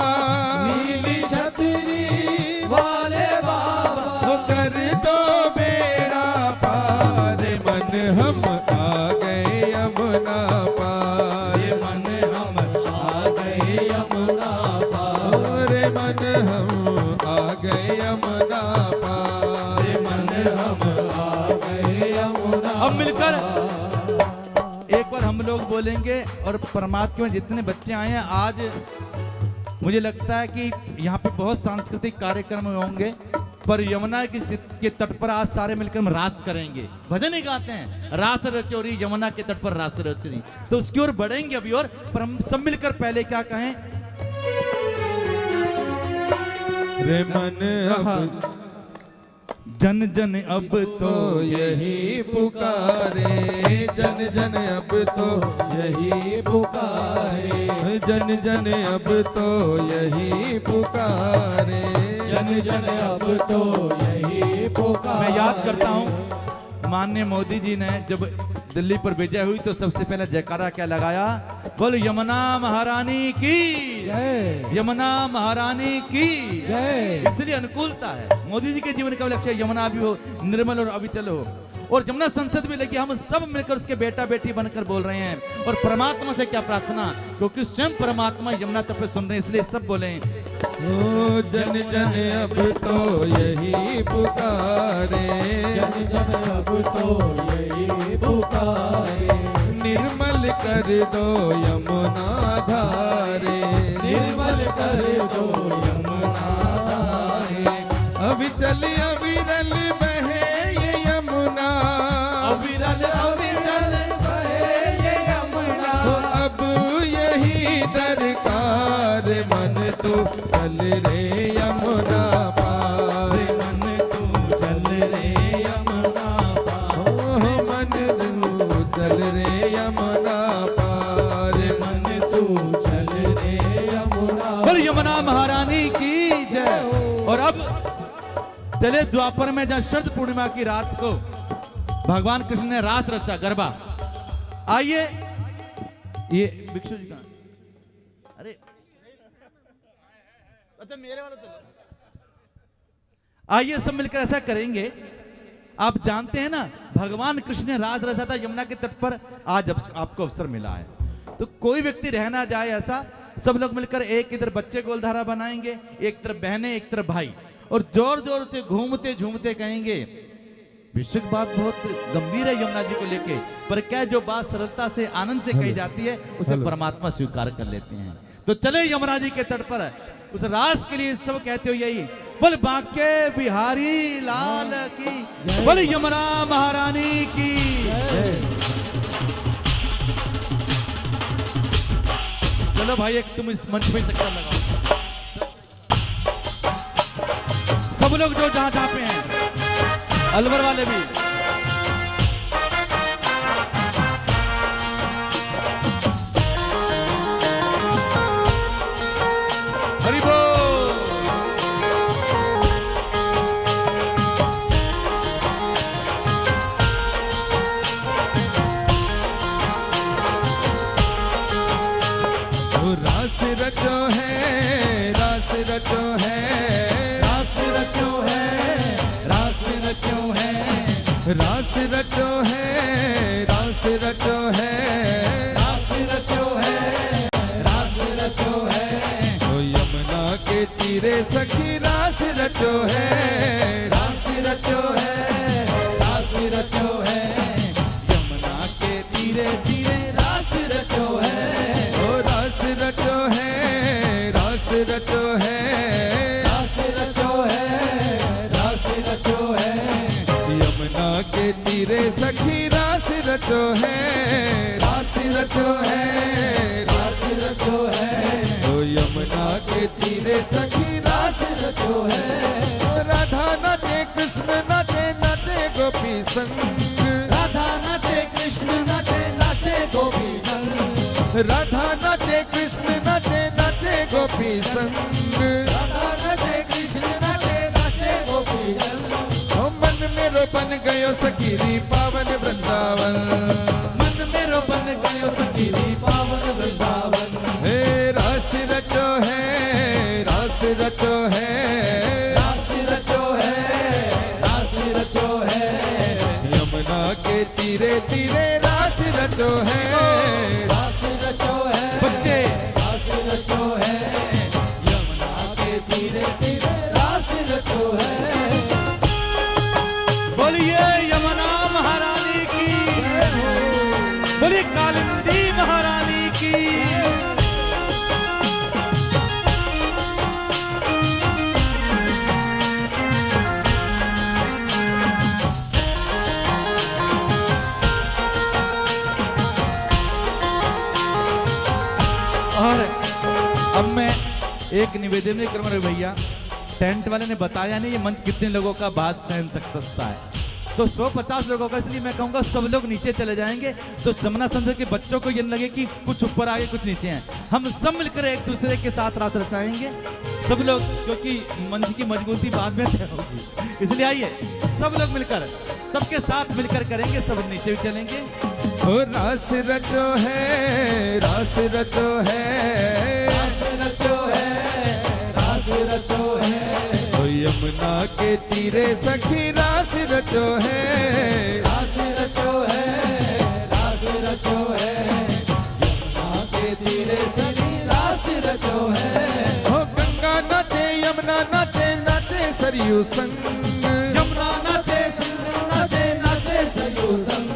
नीली छतरी वाले बाबा। वो कर दो बेड़ा पार मन हम आ गए यमुना पार, ये मन हम आ गए यमुना पार। रे मन हम आ गए यमुना पार, ये मन हम आ गए यमुना। अब मिलकर एक बार हम लोग बोलेंगे और परमात्मा में जितने बच्चे आए हैं आज मुझे लगता है कि यहाँ पे बहुत सांस्कृतिक कार्यक्रम होंगे, पर यमुना के तट पर आज सारे मिलकर हम रास करेंगे, भजन ही गाते हैं, रास रचोरी यमुना के तट पर रास रचोरी। तो उसकी ओर बढ़ेंगे अभी और, पर हम सब मिलकर पहले क्या कहें। रे मन अब जन जन अब तो तो यही पुकारे, जन जन अब तो यही पुकारे। जन जन अब तो यही पुकारे, जन जन अब तो यही पुकारे। मैं याद करता हूँ माननीय मोदी जी ने जब दिल्ली पर विजय हुई तो सबसे पहले जयकारा क्या लगाया, बोल यमुना महारानी की जय, यमुना महारानी की जय। इसलिए अनुकूलता है। मोदी जी के जीवन का लक्ष्य यमुना भी हो, निर्मल और अविचल हो। और यमुना संसद में लेके हम सब मिलकर उसके बेटा बेटी बनकर बोल रहे हैं। और परमात्मा से क्या प्रार्थना, क्योंकि स्वयं परमात्मा यमुना तक पे सुन रहे हैं, इसलिए सब बोले ओ जन जन अब तो यही पुकारे, जन जन अब तो यही पुकारे। निर्मल कर दो यमुना धारे, निर्मल कर दो यमुना धारे। अविचल अविरल बहे ये यमुना, अविरल अविरल बहे ये यमुना। हो अब यही दरकार मन तो चल रे यमुना पार, मन तू चल रे यमुना पार। हो मन तू चल रे यमुना पार, मन तू चल रे यमुना। बोल यमुना महारानी की जय। और अब चले द्वापर में जहाँ शरद पूर्णिमा की रात को भगवान कृष्ण ने रास रचा गरबा। आइए ये भिक्षु जी का, अरे अच्छा मेरे वाला तो, आइए सब मिलकर ऐसा करेंगे। आप जानते हैं ना भगवान कृष्ण ने रास रचा था यमुना के तट पर, आज आपको अवसर मिला है तो कोई व्यक्ति रह ना जाए ऐसा, सब लोग मिलकर एक इधर बच्चे गोलधारा बनाएंगे, एक तरफ बहनें एक तरफ भाई, और जोर जोर से घूमते झूमते कहेंगे। बेशक बात बहुत गंभीर है यमुना जी को लेके, पर क्या जो बात सरलता से आनंद से कही जाती है उसे परमात्मा स्वीकार कर लेते हैं। तो चले यमुना जी के तट पर उस रास के लिए सब कहते हो यही, बोल बांके बिहारी लाल की, बोल यमुना महारानी की। चलो भाई एक तुम इस मंच पे चक्कर लगाओ। सब लोग जो जहां जहां पे हैं, अलवर वाले भी। हरि बोल। रास रचो है, रास रचो है, रास रचो है, रास रचो है, रास रचो है, रास रचो है, रास रचो है, रास रचो है। ओ यमुना के तीरे सखी रास रचो है, रास रचो है, रास रचो है, यमुना के तीरे तीरे रास रचो है। ओ रास रचो है, रास रचो है, रास रचो है, रास रचो है, यमुना के तीरे सखी रास रचो है, रास रचो है, रास रचो है, ओ यमुना के तीरे सखी रास रचो है। राधा नाचे कृष्ण नाचे नाचे गोपी संग, राधा नाचे कृष्ण नाचे नाचे गोपी संग, राधा नाचे कृष्ण नाचे नाचे गोपी संग, राधा नाचे कृष्ण नाचे नाचे गोपी संग। ओ मन मेरो बन गयो सखीरी पावन वृंदावन, मन मेरो बन गयो सखीरी पावन वृंदावन। हे रास रचो है, रास रचो है, रास रचो है, रास रचो है, यमुना के तीरे तीरे रास रचो है, रास रचो है, बच्चे रास रचो है, यमुना के तीरे तीरे रास रचो है। बोलिए यमुना महारानी की, बोलिए कालिंदी महारानी की। और अब मैं एक निवेदन नहीं करूंगा भैया, टेंट वाले ने बताया नहीं ये मंच कितने लोगों का बात सहन सकता है, तो 150 लोगों का, इसलिए मैं कहूंगा सब लोग नीचे चले जाएंगे तो समना समझे के बच्चों को ये न लगे कि कुछ ऊपर आगे कुछ नीचे हैं। हम सब मिलकर एक दूसरे के साथ रात रचाएंगे सब लोग, क्योंकि मंच की मजबूती बाद में तय होगी। इसलिए आइए सब लोग मिलकर, सबके साथ मिलकर करेंगे, सब नीचे भी चलेंगे। ओ रास रचो है, रास रचो है, रास रचो है, रास रचो है, ओ यमुना के तीरे सखी रास रचो है, रास रचो है, रास रचो है, यमुना के तीरे सभी रास रचो है। ओ गंगा नाचे यमुना नाचे नाचे सरयू संग, यमुना नाचे गंगा नाचे नाचे सरयू संग,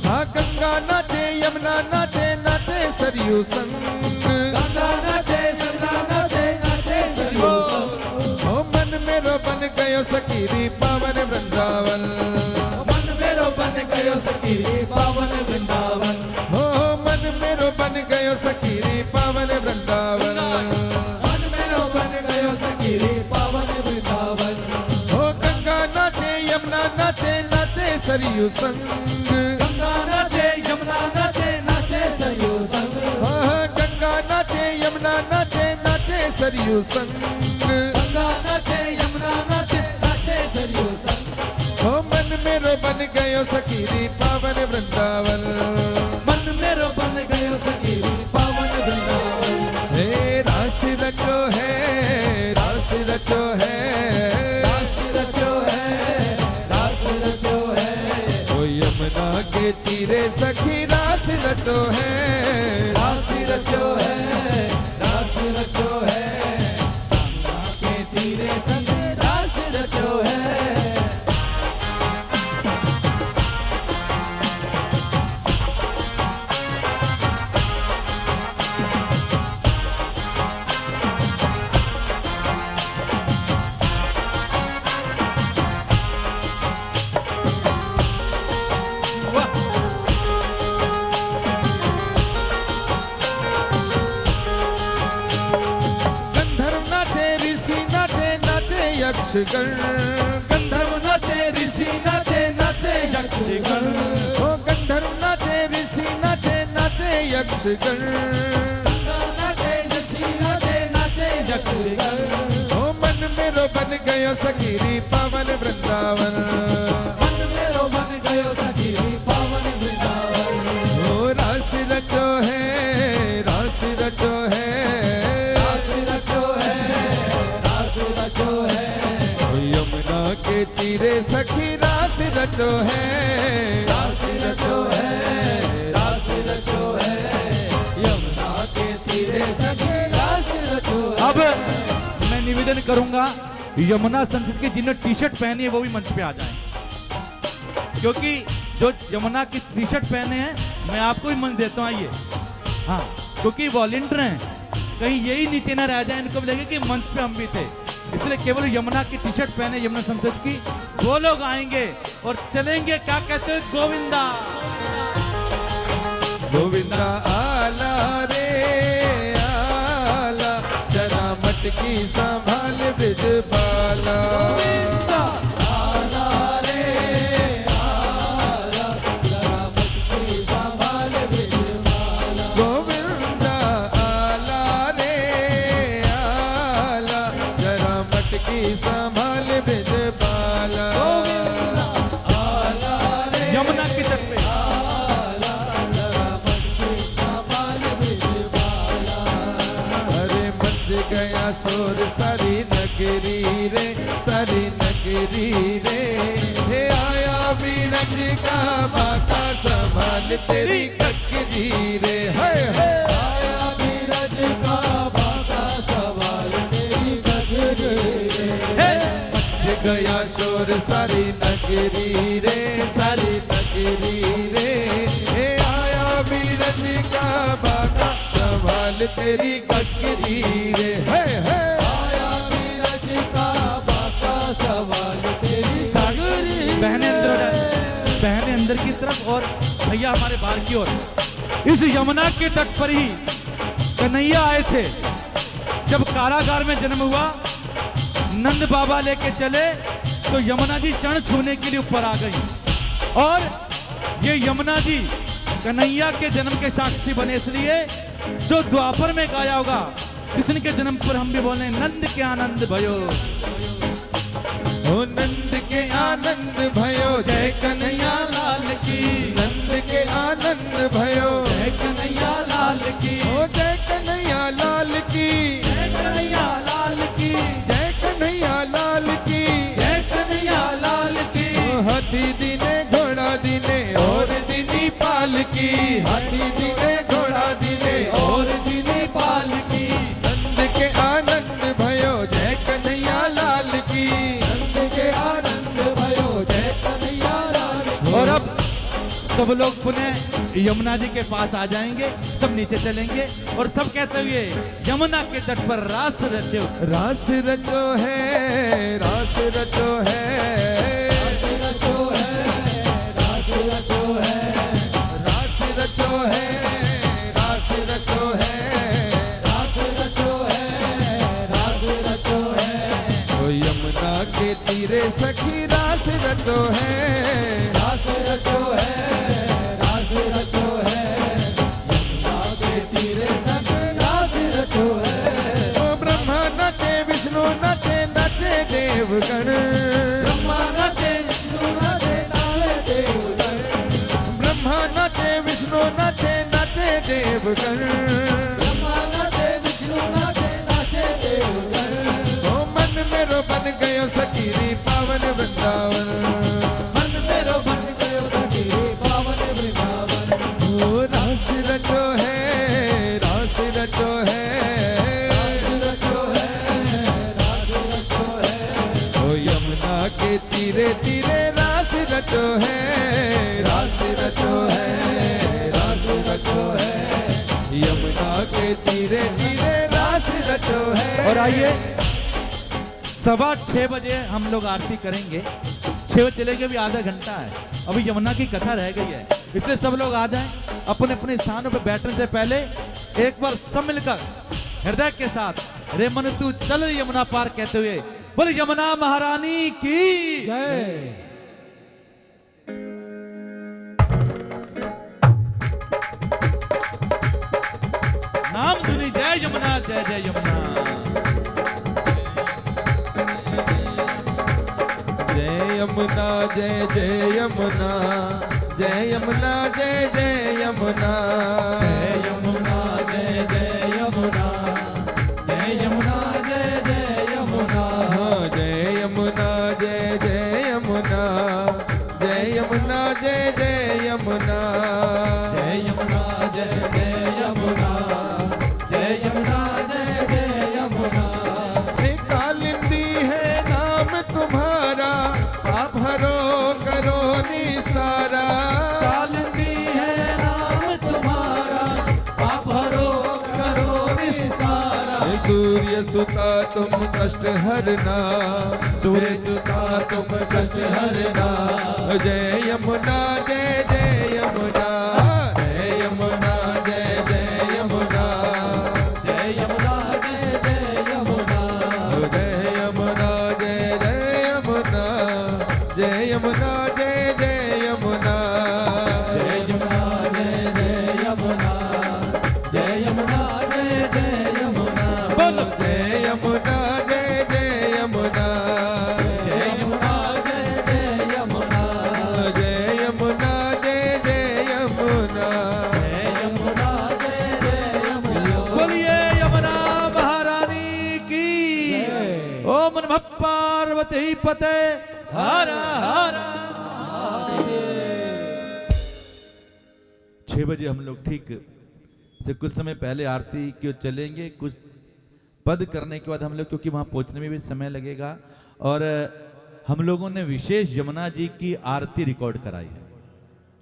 हाँ गंगा नाचे यमुना नाचे नाचे सरयू संग, गंगा नाचे यमुना नाचे नाचे सरयू संग। ओ मन मेरो बन गयो सखीरी पावन वृंदावन, मन मेरो बन गयो सखीरी पावन वृंदावन। ओ मन मेरो बन गयो सखीरी पावन वृंदावन, मन मेरो बन गयो सखीरी पावन वृंदावन। ओ गंगा नाचे यमुना नाचे नाचे सरयू संग, गंगा नाचे यमुना नाचे नाचे सरयू संग, हाँ गंगा नाचे यमुना नाचे नाचे सरयू संग, गंगा नाचे यमुना नाचे नाचे सरयू संग। ओ मन मेरो बन गयो सखीरी पावन वृंदावन, मन मेरो बन गयो सखीरी पावन वृंदावन। हे रास रचो है, रास रचो है, रास रचो है, रास रचो है, ओ यमुना के तीरे सखी रास रचो है, रास रचो है, रास रचो है, गंगा के तीरे सभी रास रचो है। यक्षगण, गंधर्व नाचे ऋषि नाचे नाचे यक्षगण, ओ गंधर्व नाचे ऋषि नाचे नाचे यक्षगण, नाचे ऋषि नाचे नाचे यक्षगण, ओ मन मेरो बन गयो सखीरी पावन वृंदावन, मन मेरो बन गयो सखीरी पावन वृंदावन, ओ रास रचो है, रास रचो है, रास रचो है, रास रचो है, ओ यमुना के तीरे सखी रास रचो है, रास रचो है, रास रचो है, यमुना के तीरे सखी रास रचो है। अब मैं निवेदन करूंगा यमुना संसद की जिन्होंने टी शर्ट पहनी है वो भी मंच पे आ जाएं, क्योंकि जो यमुना की टी शर्ट पहने हैं मैं आपको भी मंच देता हूं, आइए। हाँ, क्योंकि वॉलंटियर हैं, कहीं यही नीचे ना रह जाए, इनको भी लगे कि मंच पे हम भी थे, इसलिए केवल यमुना की टी शर्ट पहने यमुना संसद की वो लोग आएंगे और चलेंगे, क्या कहते हैं, गोविंदा गोविंदा आला रे आला, जरा मटकी संभाल ब्रिज बाला, गोविंदा आला रे आला, जरा मटकी संभाल ब्रिजमाला, गोविंदा आला रे आला, जरा मटकी संभाल ब्रिज बाला, गोविंदा आला रे यमुना की तट पे आला, जरा मटकी संभाल ब्रिजमाला, अरे मच गया शोर सारी नगरी रे, सारी नगरी रे, हे आया बीरज का बाका संभाल तेरी ककरी रे, हाय हाय आया बीरज का बाका सवाल तेरी कजरी रे, मच गया शोर सारी नगरी रे, सारी नगरी रे, हे आया बीरज का बाका संभाल तेरी ककरी रे, हाय हाय आया बीरज का बाका सवाल तेरी कजरी बहने अंदर हो जाए, बहने अंदर की तरफ और भैया हमारे बाहर की ओर। इस यमुना के तट पर ही कन्हैया आए थे, जब कारागार में जन्म हुआ, नंद बाबा लेके चले तो यमुना जी चरण छूने के लिए ऊपर आ गई, और ये यमुना जी कन्हैया के जन्म के साक्षी बने, इसलिए जो द्वापर में गाया होगा कृष्ण के जन्म पर हम भी बोले नंद के आनंद भयो, ओ नंद के आनंद भयो, जय कन्हैया लाल की, नंद के आनंद भयो, जय कन्हैया लाल की, ओ जय कन्हैया लाल की, जय कन्हैया लाल की, जय कन्हैया लाल की, जय कन्हैया लाल की, ओ हाथी दिने घोड़ा दिने और दिनी पाल की, हाथी दिने घोड़ा दिने और दिनी पाल की, नंद के आनंद भयो, जय कन्हैया लाल की, नंद के आनंद भयो, जय कन्हैया लाल की। और अब सब लोग पुनः यमुना जी के पास आ जाएंगे, सब नीचे चलेंगे और सब कहते हुए यमुना के तट पर रास रचो, रास रचो है, रास रचो है, रास रचो है, रास रचो है, रास रचो है, रास रचो है, रास रचो है, रास रचो है, ओ यमुना के तीरे सखी रास रचो है, रास रचो है, रास रचो है, यमुना के तीरे सब रास रचो है, ओ ब्रह्मा नाचे विष्णु नाचे नाचे देवगण, ब्रह्मा नाचे विष्णु नाचे नाचे देवगण, ब्रह्मा नाचे विष्णु नाचे नाचे देवगण, ब्रह्मा नाचे विष्णु नाचे नाचे देवगण, ओ मन मेरो बन गयो सखीरी पावन वृंदावन, मन मेरो बन गयो सखीरी पावन वृंदावन, ओ रास रचो है, रास रचो है, रास रचो है, रास रचो है, ओ यमुना के तीरे तीरे रास रचो है, रास रचो है, रास रचो है, यमुना के तीरे तीरे रास रचो है। और आइए 6:15 बजे हम लोग आरती करेंगे, 6 बजे चलेंगे, अभी आधा घंटा है, अभी यमुना की कथा रह गई है, इसलिए सब लोग आ जाएं, अपने अपने स्थानों पर बैठने से पहले एक बार सब मिलकर हृदय के साथ रे मन तू चल यमुना पार कहते हुए बोले यमुना महारानी की जय। नाम धुनी जय यमुना, जय जय यमुना। जय यमुना जय जय यमुना, जय यमुना जय जय यमुना, जय यमुना जय जय यमुना, जय यमुना जय जय यमुना, हाँ जय यमुना जय जय यमुना, जय यमुना जय जय यमुना, जय यमुना जय जय यमुना, जय यमुना जय जय यमुना। हे कालिंदी है नाम तुम्हारा, आप हरो करो निस्तारा, कालिंदी है नाम तुम्हारा, पाप हरो करो निस्तारा। हे सूर्य सुता तुम कष्ट हरना, सूर्य सुता तुम कष्ट हरना, जय यमुना जय जय यमुना, जय यमुना जय जय यमुना, जय यमुना जय जय यमुना, जय यमुना जय जय यमुना, जय यमुना जय जय यमुना, जय यमुना जय जय यमुना, जय यमुना जय जय यमुना। बोलो जय यमुना जय जय यमुना, जय यमुना जय जय यमुना, जय यमुना जय जय यमुना, जय यमुना जय जय यमुना। बोलिए यमुना महारानी की जय। ओम नमः पार्वती पते हर हर। 6 बजे हम लोग ठीक से कुछ समय पहले आरती की ओर चलेंगे। कुछ पद करने के बाद हम लोग, क्योंकि वहां पहुंचने में भी समय लगेगा, और हम लोगों ने विशेष यमुना जी की आरती रिकॉर्ड कराई है।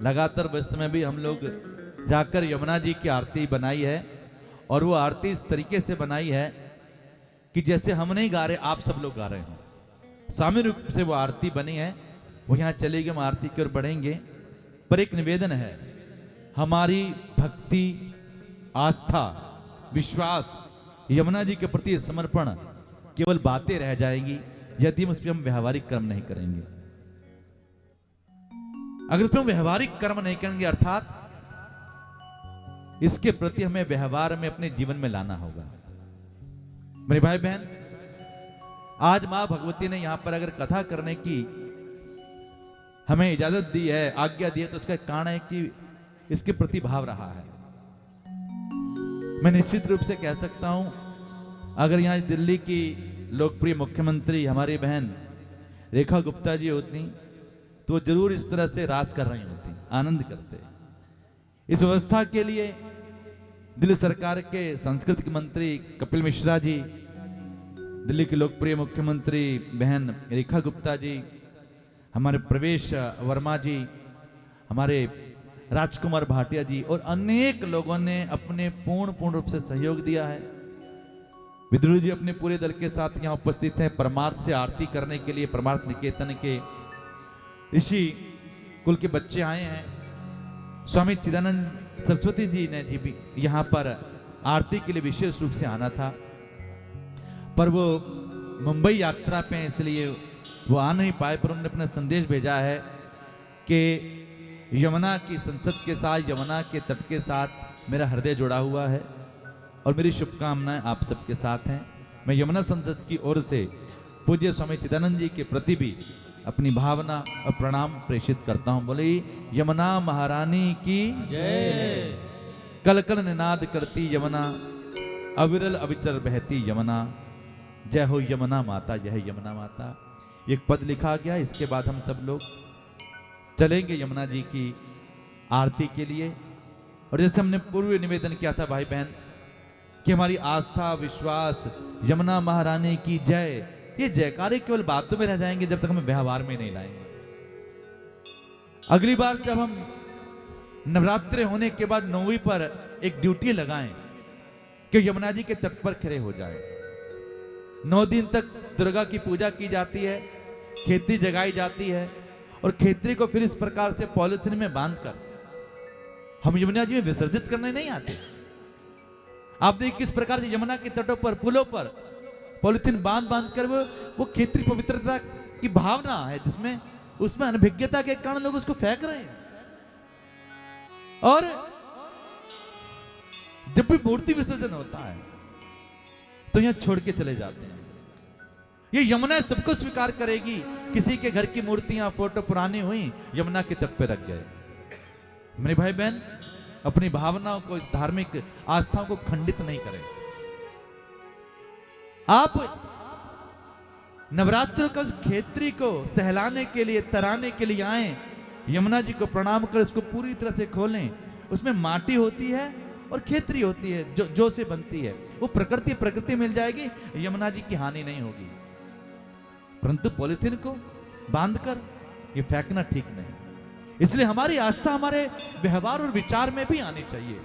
लगातार बस में भी हम लोग जाकर यमुना जी की आरती बनाई है, और वो आरती इस तरीके से बनाई है कि जैसे हम नहीं गा रहे, आप सब लोग गा रहे हैं। सामूहिक रूप से वो आरती बनी है। वो यहाँ चलेगी, हम आरती की ओर बढ़ेंगे। पर एक निवेदन है, हमारी भक्ति, आस्था, विश्वास, यमुना जी के प्रति समर्पण केवल बातें रह जाएंगी यदि हम उस पर व्यवहारिक कर्म नहीं करेंगे। अगर उस पर व्यवहारिक कर्म नहीं करेंगे, अर्थात इसके प्रति हमें व्यवहार में अपने जीवन में लाना होगा। मेरे भाई बहन, आज मां भगवती ने यहां पर अगर कथा करने की हमें इजाजत दी है, आज्ञा दी है, तो उसका कारण है कि इसके प्रति भाव रहा है। मैं निश्चित रूप से कह सकता हूं, अगर यहां दिल्ली की लोकप्रिय मुख्यमंत्री हमारी बहन रेखा गुप्ता जी होती तो वो जरूर इस तरह से रास कर रही होती, आनंद करते। इस व्यवस्था के लिए दिल्ली सरकार के सांस्कृतिक मंत्री कपिल मिश्रा जी, दिल्ली के लोकप्रिय मुख्यमंत्री बहन रेखा गुप्ता जी, हमारे प्रवेश वर्मा जी, हमारे राजकुमार भाटिया जी और अनेक लोगों ने अपने पूर्ण रूप से सहयोग दिया है। विद्रोही जी अपने पूरे दल के साथ यहाँ उपस्थित हैं परमार्थ से आरती करने के लिए। परमार्थ निकेतन के ऋषि कुल के बच्चे आए हैं। स्वामी चिदानंद सरस्वती जी ने जी भी यहाँ पर आरती के लिए विशेष रूप से आना था, पर वो मुंबई यात्रा पे हैं, इसलिए वो आ नहीं पाए। पर उन्होंने अपना संदेश भेजा है कि यमुना की संसद के साथ, यमुना के तट के साथ मेरा हृदय जुड़ा हुआ है और मेरी शुभकामनाएं आप सबके साथ हैं। मैं यमुना संसद की ओर से पूज्य स्वामी चिदानंद जी के प्रति भी अपनी भावना और प्रणाम प्रेषित करता हूं। बोले यमुना महारानी की जय। कल कल निनाद करती यमुना, अविरल अविचर बहती यमुना, जय हो यमुना माता, जय यमुना माता। एक पद लिखा गया। इसके बाद हम सब लोग चलेंगे यमुना जी की आरती के लिए। और जैसे हमने पूर्व निवेदन किया था भाई बहन कि हमारी आस्था, विश्वास, यमुना महारानी की जय, ये जयकारे केवल बातों में रह जाएंगे जब तक हम व्यवहार में नहीं लाएंगे। अगली बार जब हम नवरात्रि होने के बाद 9वीं पर एक ड्यूटी लगाएं कि यमुना जी के तट पर खड़े हो जाएं। 9 दिन तक दुर्गा की पूजा की जाती है, खेती जगाई जाती है और खेती को फिर इस प्रकार से पॉलिथीन में बांधकर हम यमुना जी में विसर्जित करने नहीं आते। आप देखिए किस प्रकार से यमुना के तटों पर, पुलों पर पॉलिथीन बांध बांध कर वो क्षेत्रीय पवित्रता की भावना है जिसमें उसमें अनभिज्ञता के कारण लोग उसको फेंक रहे हैं। और जब भी मूर्ति विसर्जन होता है तो यहां छोड़ के चले जाते हैं। ये यमुना सबको स्वीकार करेगी। किसी के घर की मूर्तियां फोटो पुरानी हुई, यमुना के तट पे रख गए। मेरे भाई बहन, अपनी भावनाओं को, धार्मिक आस्थाओं को खंडित नहीं करें। आप नवरात्र का उस खेत्री को सहलाने के लिए, तराने के लिए आए, यमुना जी को प्रणाम कर उसको पूरी तरह से खोलें। उसमें माटी होती है और खेत्री होती है जो से बनती है। वो प्रकृति मिल जाएगी, यमुना जी की हानि नहीं होगी। परंतु पॉलिथीन को बांधकर ये फेंकना ठीक नहीं। इसलिए हमारी आस्था हमारे व्यवहार और विचार में भी आनी चाहिए।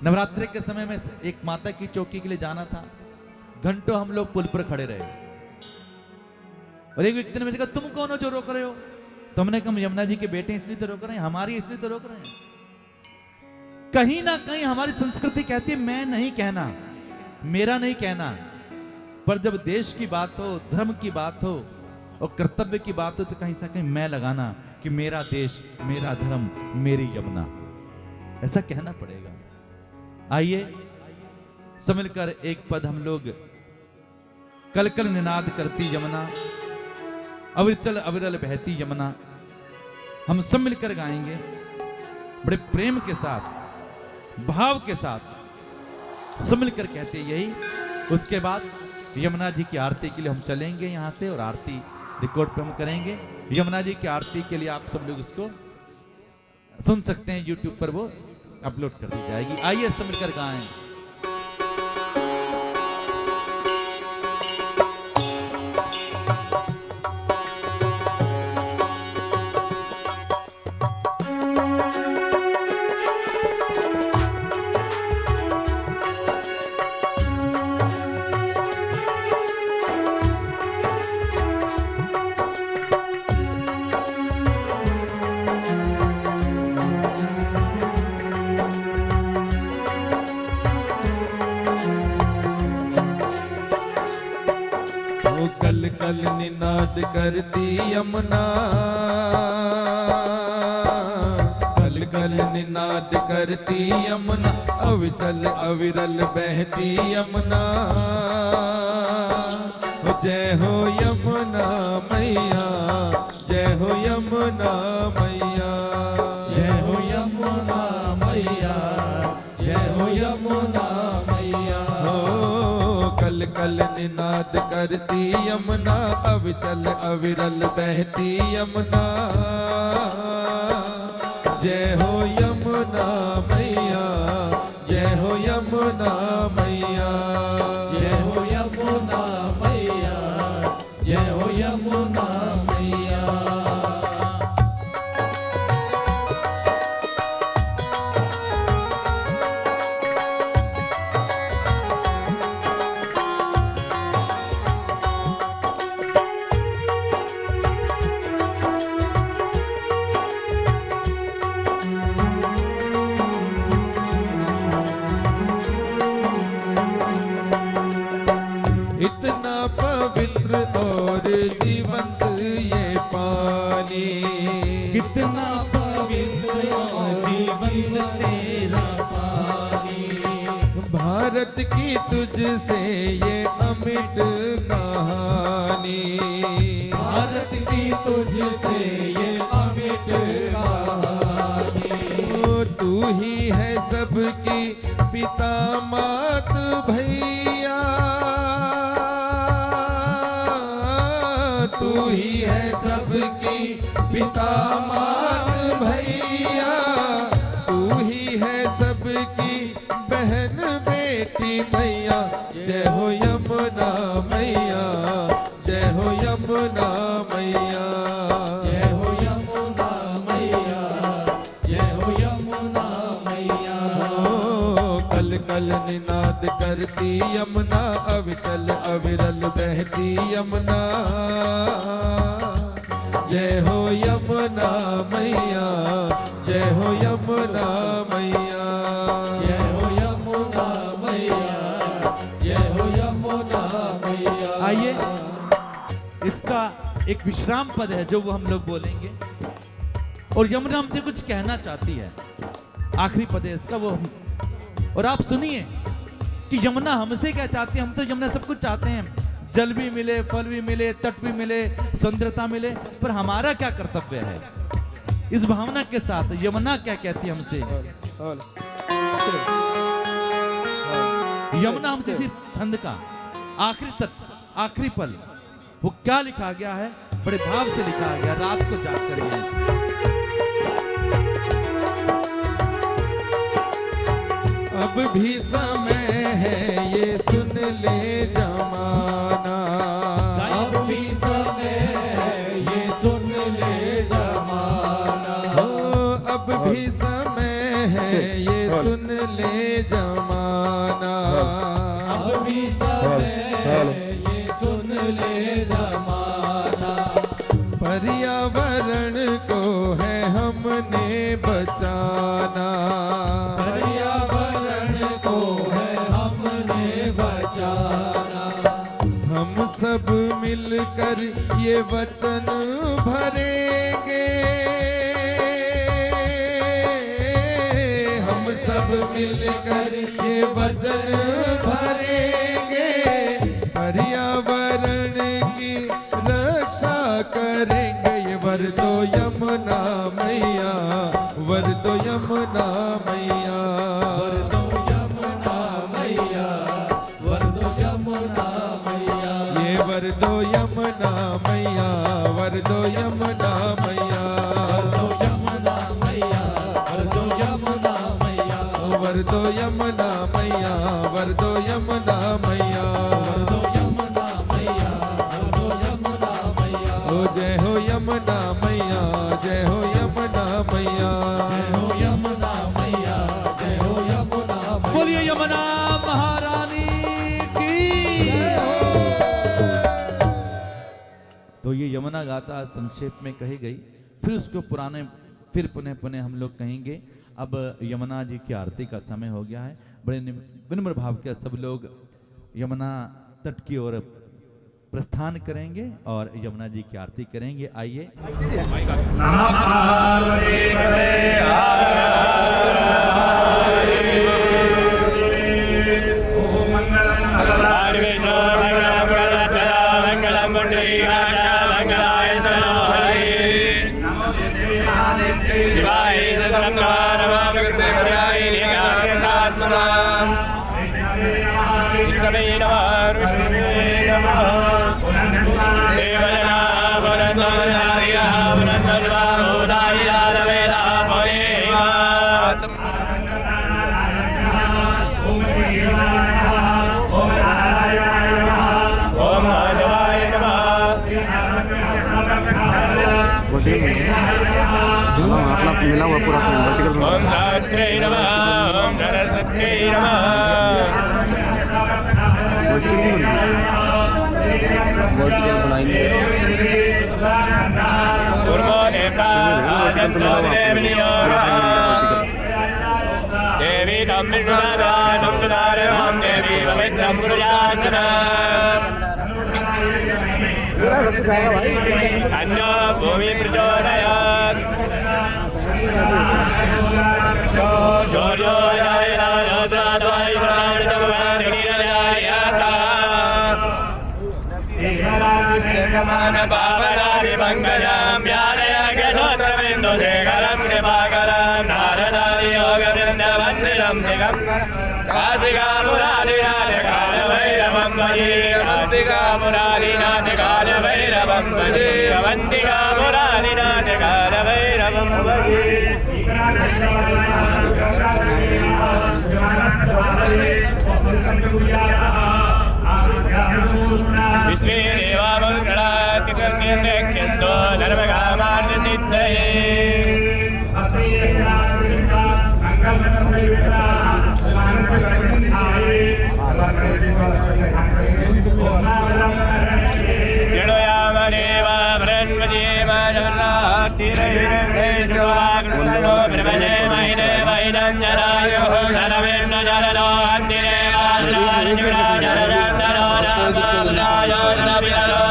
नवरात्रि के समय में एक माता की चौकी के लिए जाना था। घंटों हम लोग पुल पर खड़े रहे और एक व्यक्ति ने मुझे कहा, तुम कौन हो जो रोक रहे हो? तो हमने कहा, यमुना जी के बेटे इसलिए तो रोक रहे हैं, हमारी इसलिए तो रोक रहे हैं। कहीं ना कहीं हमारी संस्कृति कहती है मैं नहीं कहना, मेरा नहीं कहना। पर जब देश की बात हो, धर्म की बात हो और कर्तव्य की बात हो तो कहीं से कहीं मैं लगाना कि मेरा देश, मेरा धर्म, मेरी यमुना, ऐसा कहना पड़ेगा। आइए सब मिलकर एक पद हम लोग कल कल निनाद करती यमुना, अविचल अविरल बहती यमुना, हम सब मिलकर गाएंगे बड़े प्रेम के साथ, भाव के साथ, सब मिलकर कहते यही। उसके बाद यमुना जी की आरती के लिए हम चलेंगे यहां से और आरती रिकॉर्ड पे हम करेंगे। यमुना जी की आरती के लिए आप सब लोग उसको सुन सकते हैं, यूट्यूब पर वो अपलोड कर दी जाएगी। आइए सब मिलकर गाएं। कल कल निनाद करती यमुना, कल कल निनाद करती यमुना, अविचल अविरल बहती यमुना। जय हो यमुना मैया, जय हो यमुना मैया, जय हो यमुना मैया, जय हो यमुना मैया। कल कल निनाद करती यमुना, अविचल अविरल बहती यमुना। जय हो यमुना मैया, जय हो यमुना मैया, जय हो यमुना मैया, जय हो यमुना मैया। इतना पवित्र और जीवंत ये पानी, कितना पवित्र और जीवंत तेरा पानी। भारत की तुझसे ये अमिट कहानी, भारत की तुझसे ये अमिट कहानी। ओ तू ही है सबकी पिता मात भैया, तू ही है सबकी पिता मात भैया, तू ही है सबकी बहन बेटी मैया। जय हो यमुना मैया, जय हो यमुना मैया, जय हो यमुना मैया, जय हो यमुना मैया। कल कल निनाद करती यमुना, अविचल अविरल बहती यमुना। जय हो यमुना मैया, जय हो यमुना मैया, जय हो यमुना मैया, जय हो यमुना एक विश्राम पद है जो वो हम लोग बोलेंगे। और यमुना हमसे कुछ कहना चाहती है, आखिरी पद है इसका वो। और आप सुनिए कि यमुना हमसे क्या चाहती है। हम तो यमुना सब कुछ चाहते हैं, जल भी मिले, फल भी मिले, तट भी मिले, सुंदरता मिले, पर हमारा क्या कर्तव्य है इस भावना के साथ। यमुना क्या कहती है हमसे? यमुना हमसे सिर्फ छंद का आखिरी तत्व, आखिरी पल, वो क्या लिखा गया है, बड़े भाव से लिखा गया, रात को जाग कर ये। अब भी समय है ये सुन ले जमाना, अब भी समय है ये सुन ले जमाना, हो अब भी समय है ये सुन ले जमाना, अब भी समय है ये सुन ले जमाना। पर्यावरण को है हमने बचाना, पर्यावरण को है हमने बचाना। हम सब मिलकर ये वचन भरेंगे, हम सब मिलकर ये वचन भरेंगे, पर्यावरण की रक्षा करेंगे। ये वर दो यमुना मैया, वर दो यमुना मैया, वर दो यमुना मैया, वर दो यमुना मैया, ये वर दो यमुना मैया, वर दो यमुना मैया, वर दो यमुना मैया, वर दो यमुना मैया, वर दो यमुना मैया, वर दो यमुना मैया, वर दो यमुना मैया, वर दो यमुना मैया। ओ जय हो यमुना मैया, जय हो यमुना मैया, जय हो यमुना मैया, जय हो यमुना मैया। बोलिए यमुना महारानी की। तो ये यमुना गाथा संक्षेप में कही गई, फिर उसको फिर पुनः पुनः हम लोग कहेंगे। अब यमुना जी की आरती का समय हो गया है। बड़े विनम्र भाव के सब लोग यमुना तट की ओर प्रस्थान करेंगे और यमुना जी की आरती करेंगे। आइए। अपना मिला हुआ पूरा वर्टिकल ओम धात्रे नमः, ओम सरस्वती नमः। वर्टिकल बनाएंगे। कुर्मो देवता आदन्तो देवी तमिळुनादा तमिळुनारं देवी पवित्रं पुरुषासना अन्नो भूमि प्रचोदयात् सूर्योदय रुद्रोदय पावनादि पंकजं व्यालय केशोत्रबिन्दु शेखरं कृपाकरं नारदादि योग वृंद वन्दितं दिगंबरं काशिका मुरारिनाथ काल भैरवं भजे, काशिका मुरारिनाथ काल भैरवं भजे, अवंतिका मुरारिनाथ काल भैरवं भजे। विश्वे देवा मंगलाति तस्येन्द्रक्षन्तो धर्मकामार्थसिद्धये। जडोयामदेव ब्रह्मजेम जगन्नाथिरैर्देशवाकृतनो ब्रह्मजे महिने वैदञ्जनायो शरवेन्न जलनो अन्दिरेवाजराजराजरजन्दनो नामायो शरविरलो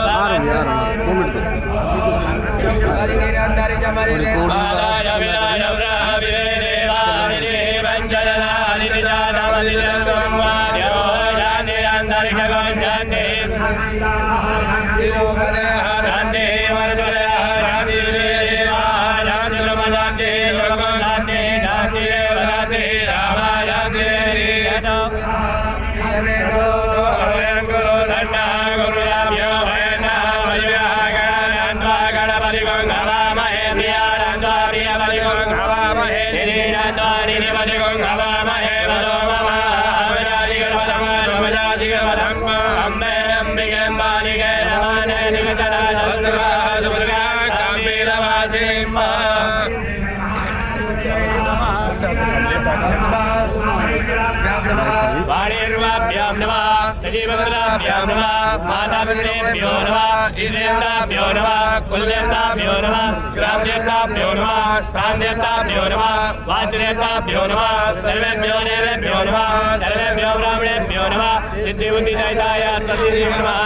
वाणीर्वाभ्यां नमः सजीवभद्राभ्यां नमः मातापितृभ्यो नमः ईश्वरेभ्यो नमः कुलदेवताभ्यो नमः ग्रामदेवताभ्यो नमः स्थानदेवताभ्यो नमः वास्तुदेवताभ्यो नमः सर्वेभ्यो देवेभ्यो नमः सर्वेभ्यो ब्राह्मणेभ्यो नमः सिद्धिबुद्धिदायकाय तस्मै नमः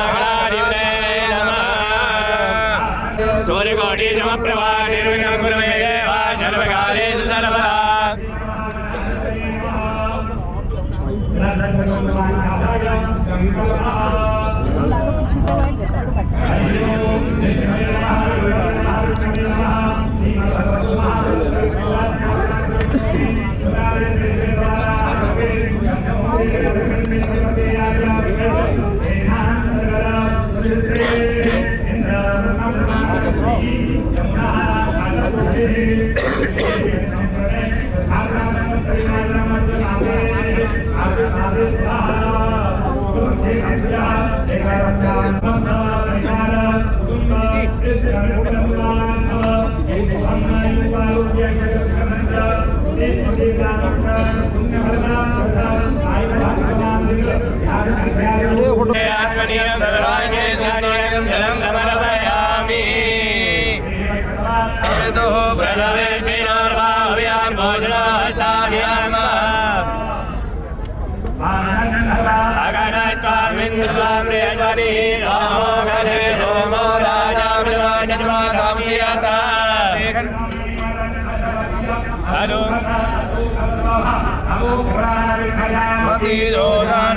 सूर्यकोटि समप्रभा निर्विघ्नं कुरु मे देव सर्वकार्येषु सर्वदा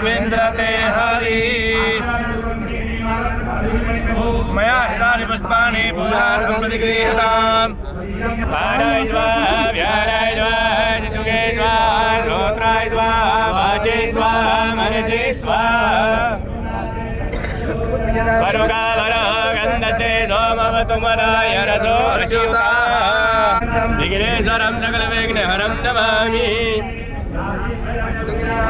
विन्द्रते हरि मया हितानि पुष्पाणि पूजार्थं प्रतिगृह्यताम् पादाय स्वाहा व्याराय स्वाहा सुखे स्वाहा श्रोत्राय स्वाहा वाचे स्वाहा मनसे स्वाहा सर्वकामनः गन्धते सोमवतुमनाय रसो अच्युता विघ्नेश्वरं सकलविघ्नहरं नमामि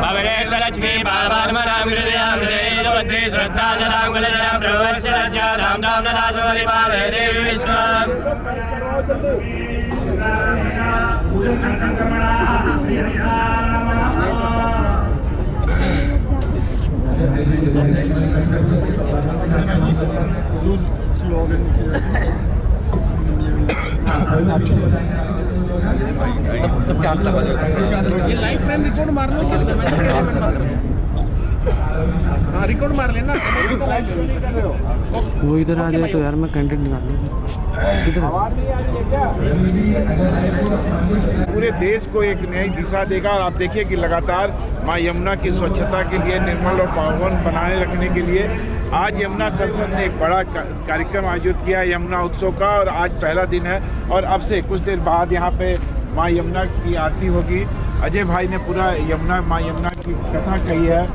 भवनेश्वरलक्ष्मी बाबान्मनां हृदयां हृदये श्रद्धा जलां कुलजलां प्रभवस्य लज्जा धाम धाम नदाश्वरि पादे देवी विश्वम् सबके हाथ लगा ये लाइफ में रिकॉर्ड मार लो रिकॉर्ड मार लेना वो इधर आ जाए तो यार मैं कंटेंट निकाल लूँगा पूरे देश को एक नई दिशा देगा। और आप देखिए कि लगातार माँ यमुना की स्वच्छता के लिए, निर्मल और पावन बनाए रखने के लिए आज यमुना संसद ने एक बड़ा कार्यक्रम आयोजित किया है यमुना उत्सव का। और आज पहला दिन है और अब से कुछ देर बाद यहाँ पे माँ यमुना की आरती होगी। अजय भाई ने पूरा माँ यमुना की कथा कही है।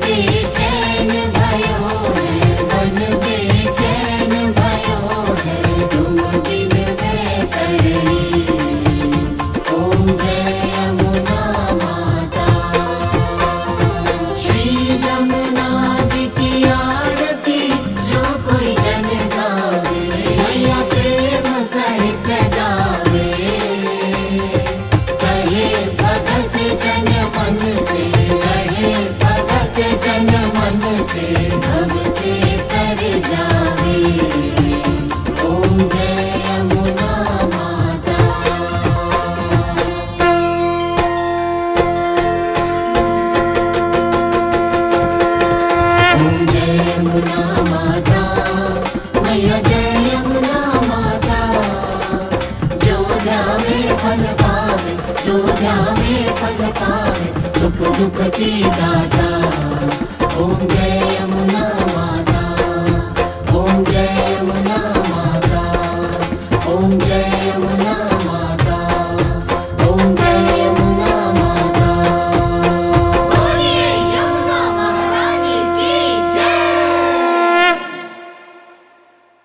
बेचैन भयो है, मन बेचैन भयो है, तुम बिन मैं करणी। ओम जय यमुना माता। श्री जमुना जी की आरती जो कोई जन गावे, मैया प्रेम सहित गावे। कहे भगत जन मन से, कहे भगत जन मन से, भव से तर जावे। ओम जय यमुना माता। ओम जय यमुना माता, मैया जय यमुना माता। जो ध्यावे फल पावे, जो ध्यावे फल पावे, सुख दुख की दाता। ओम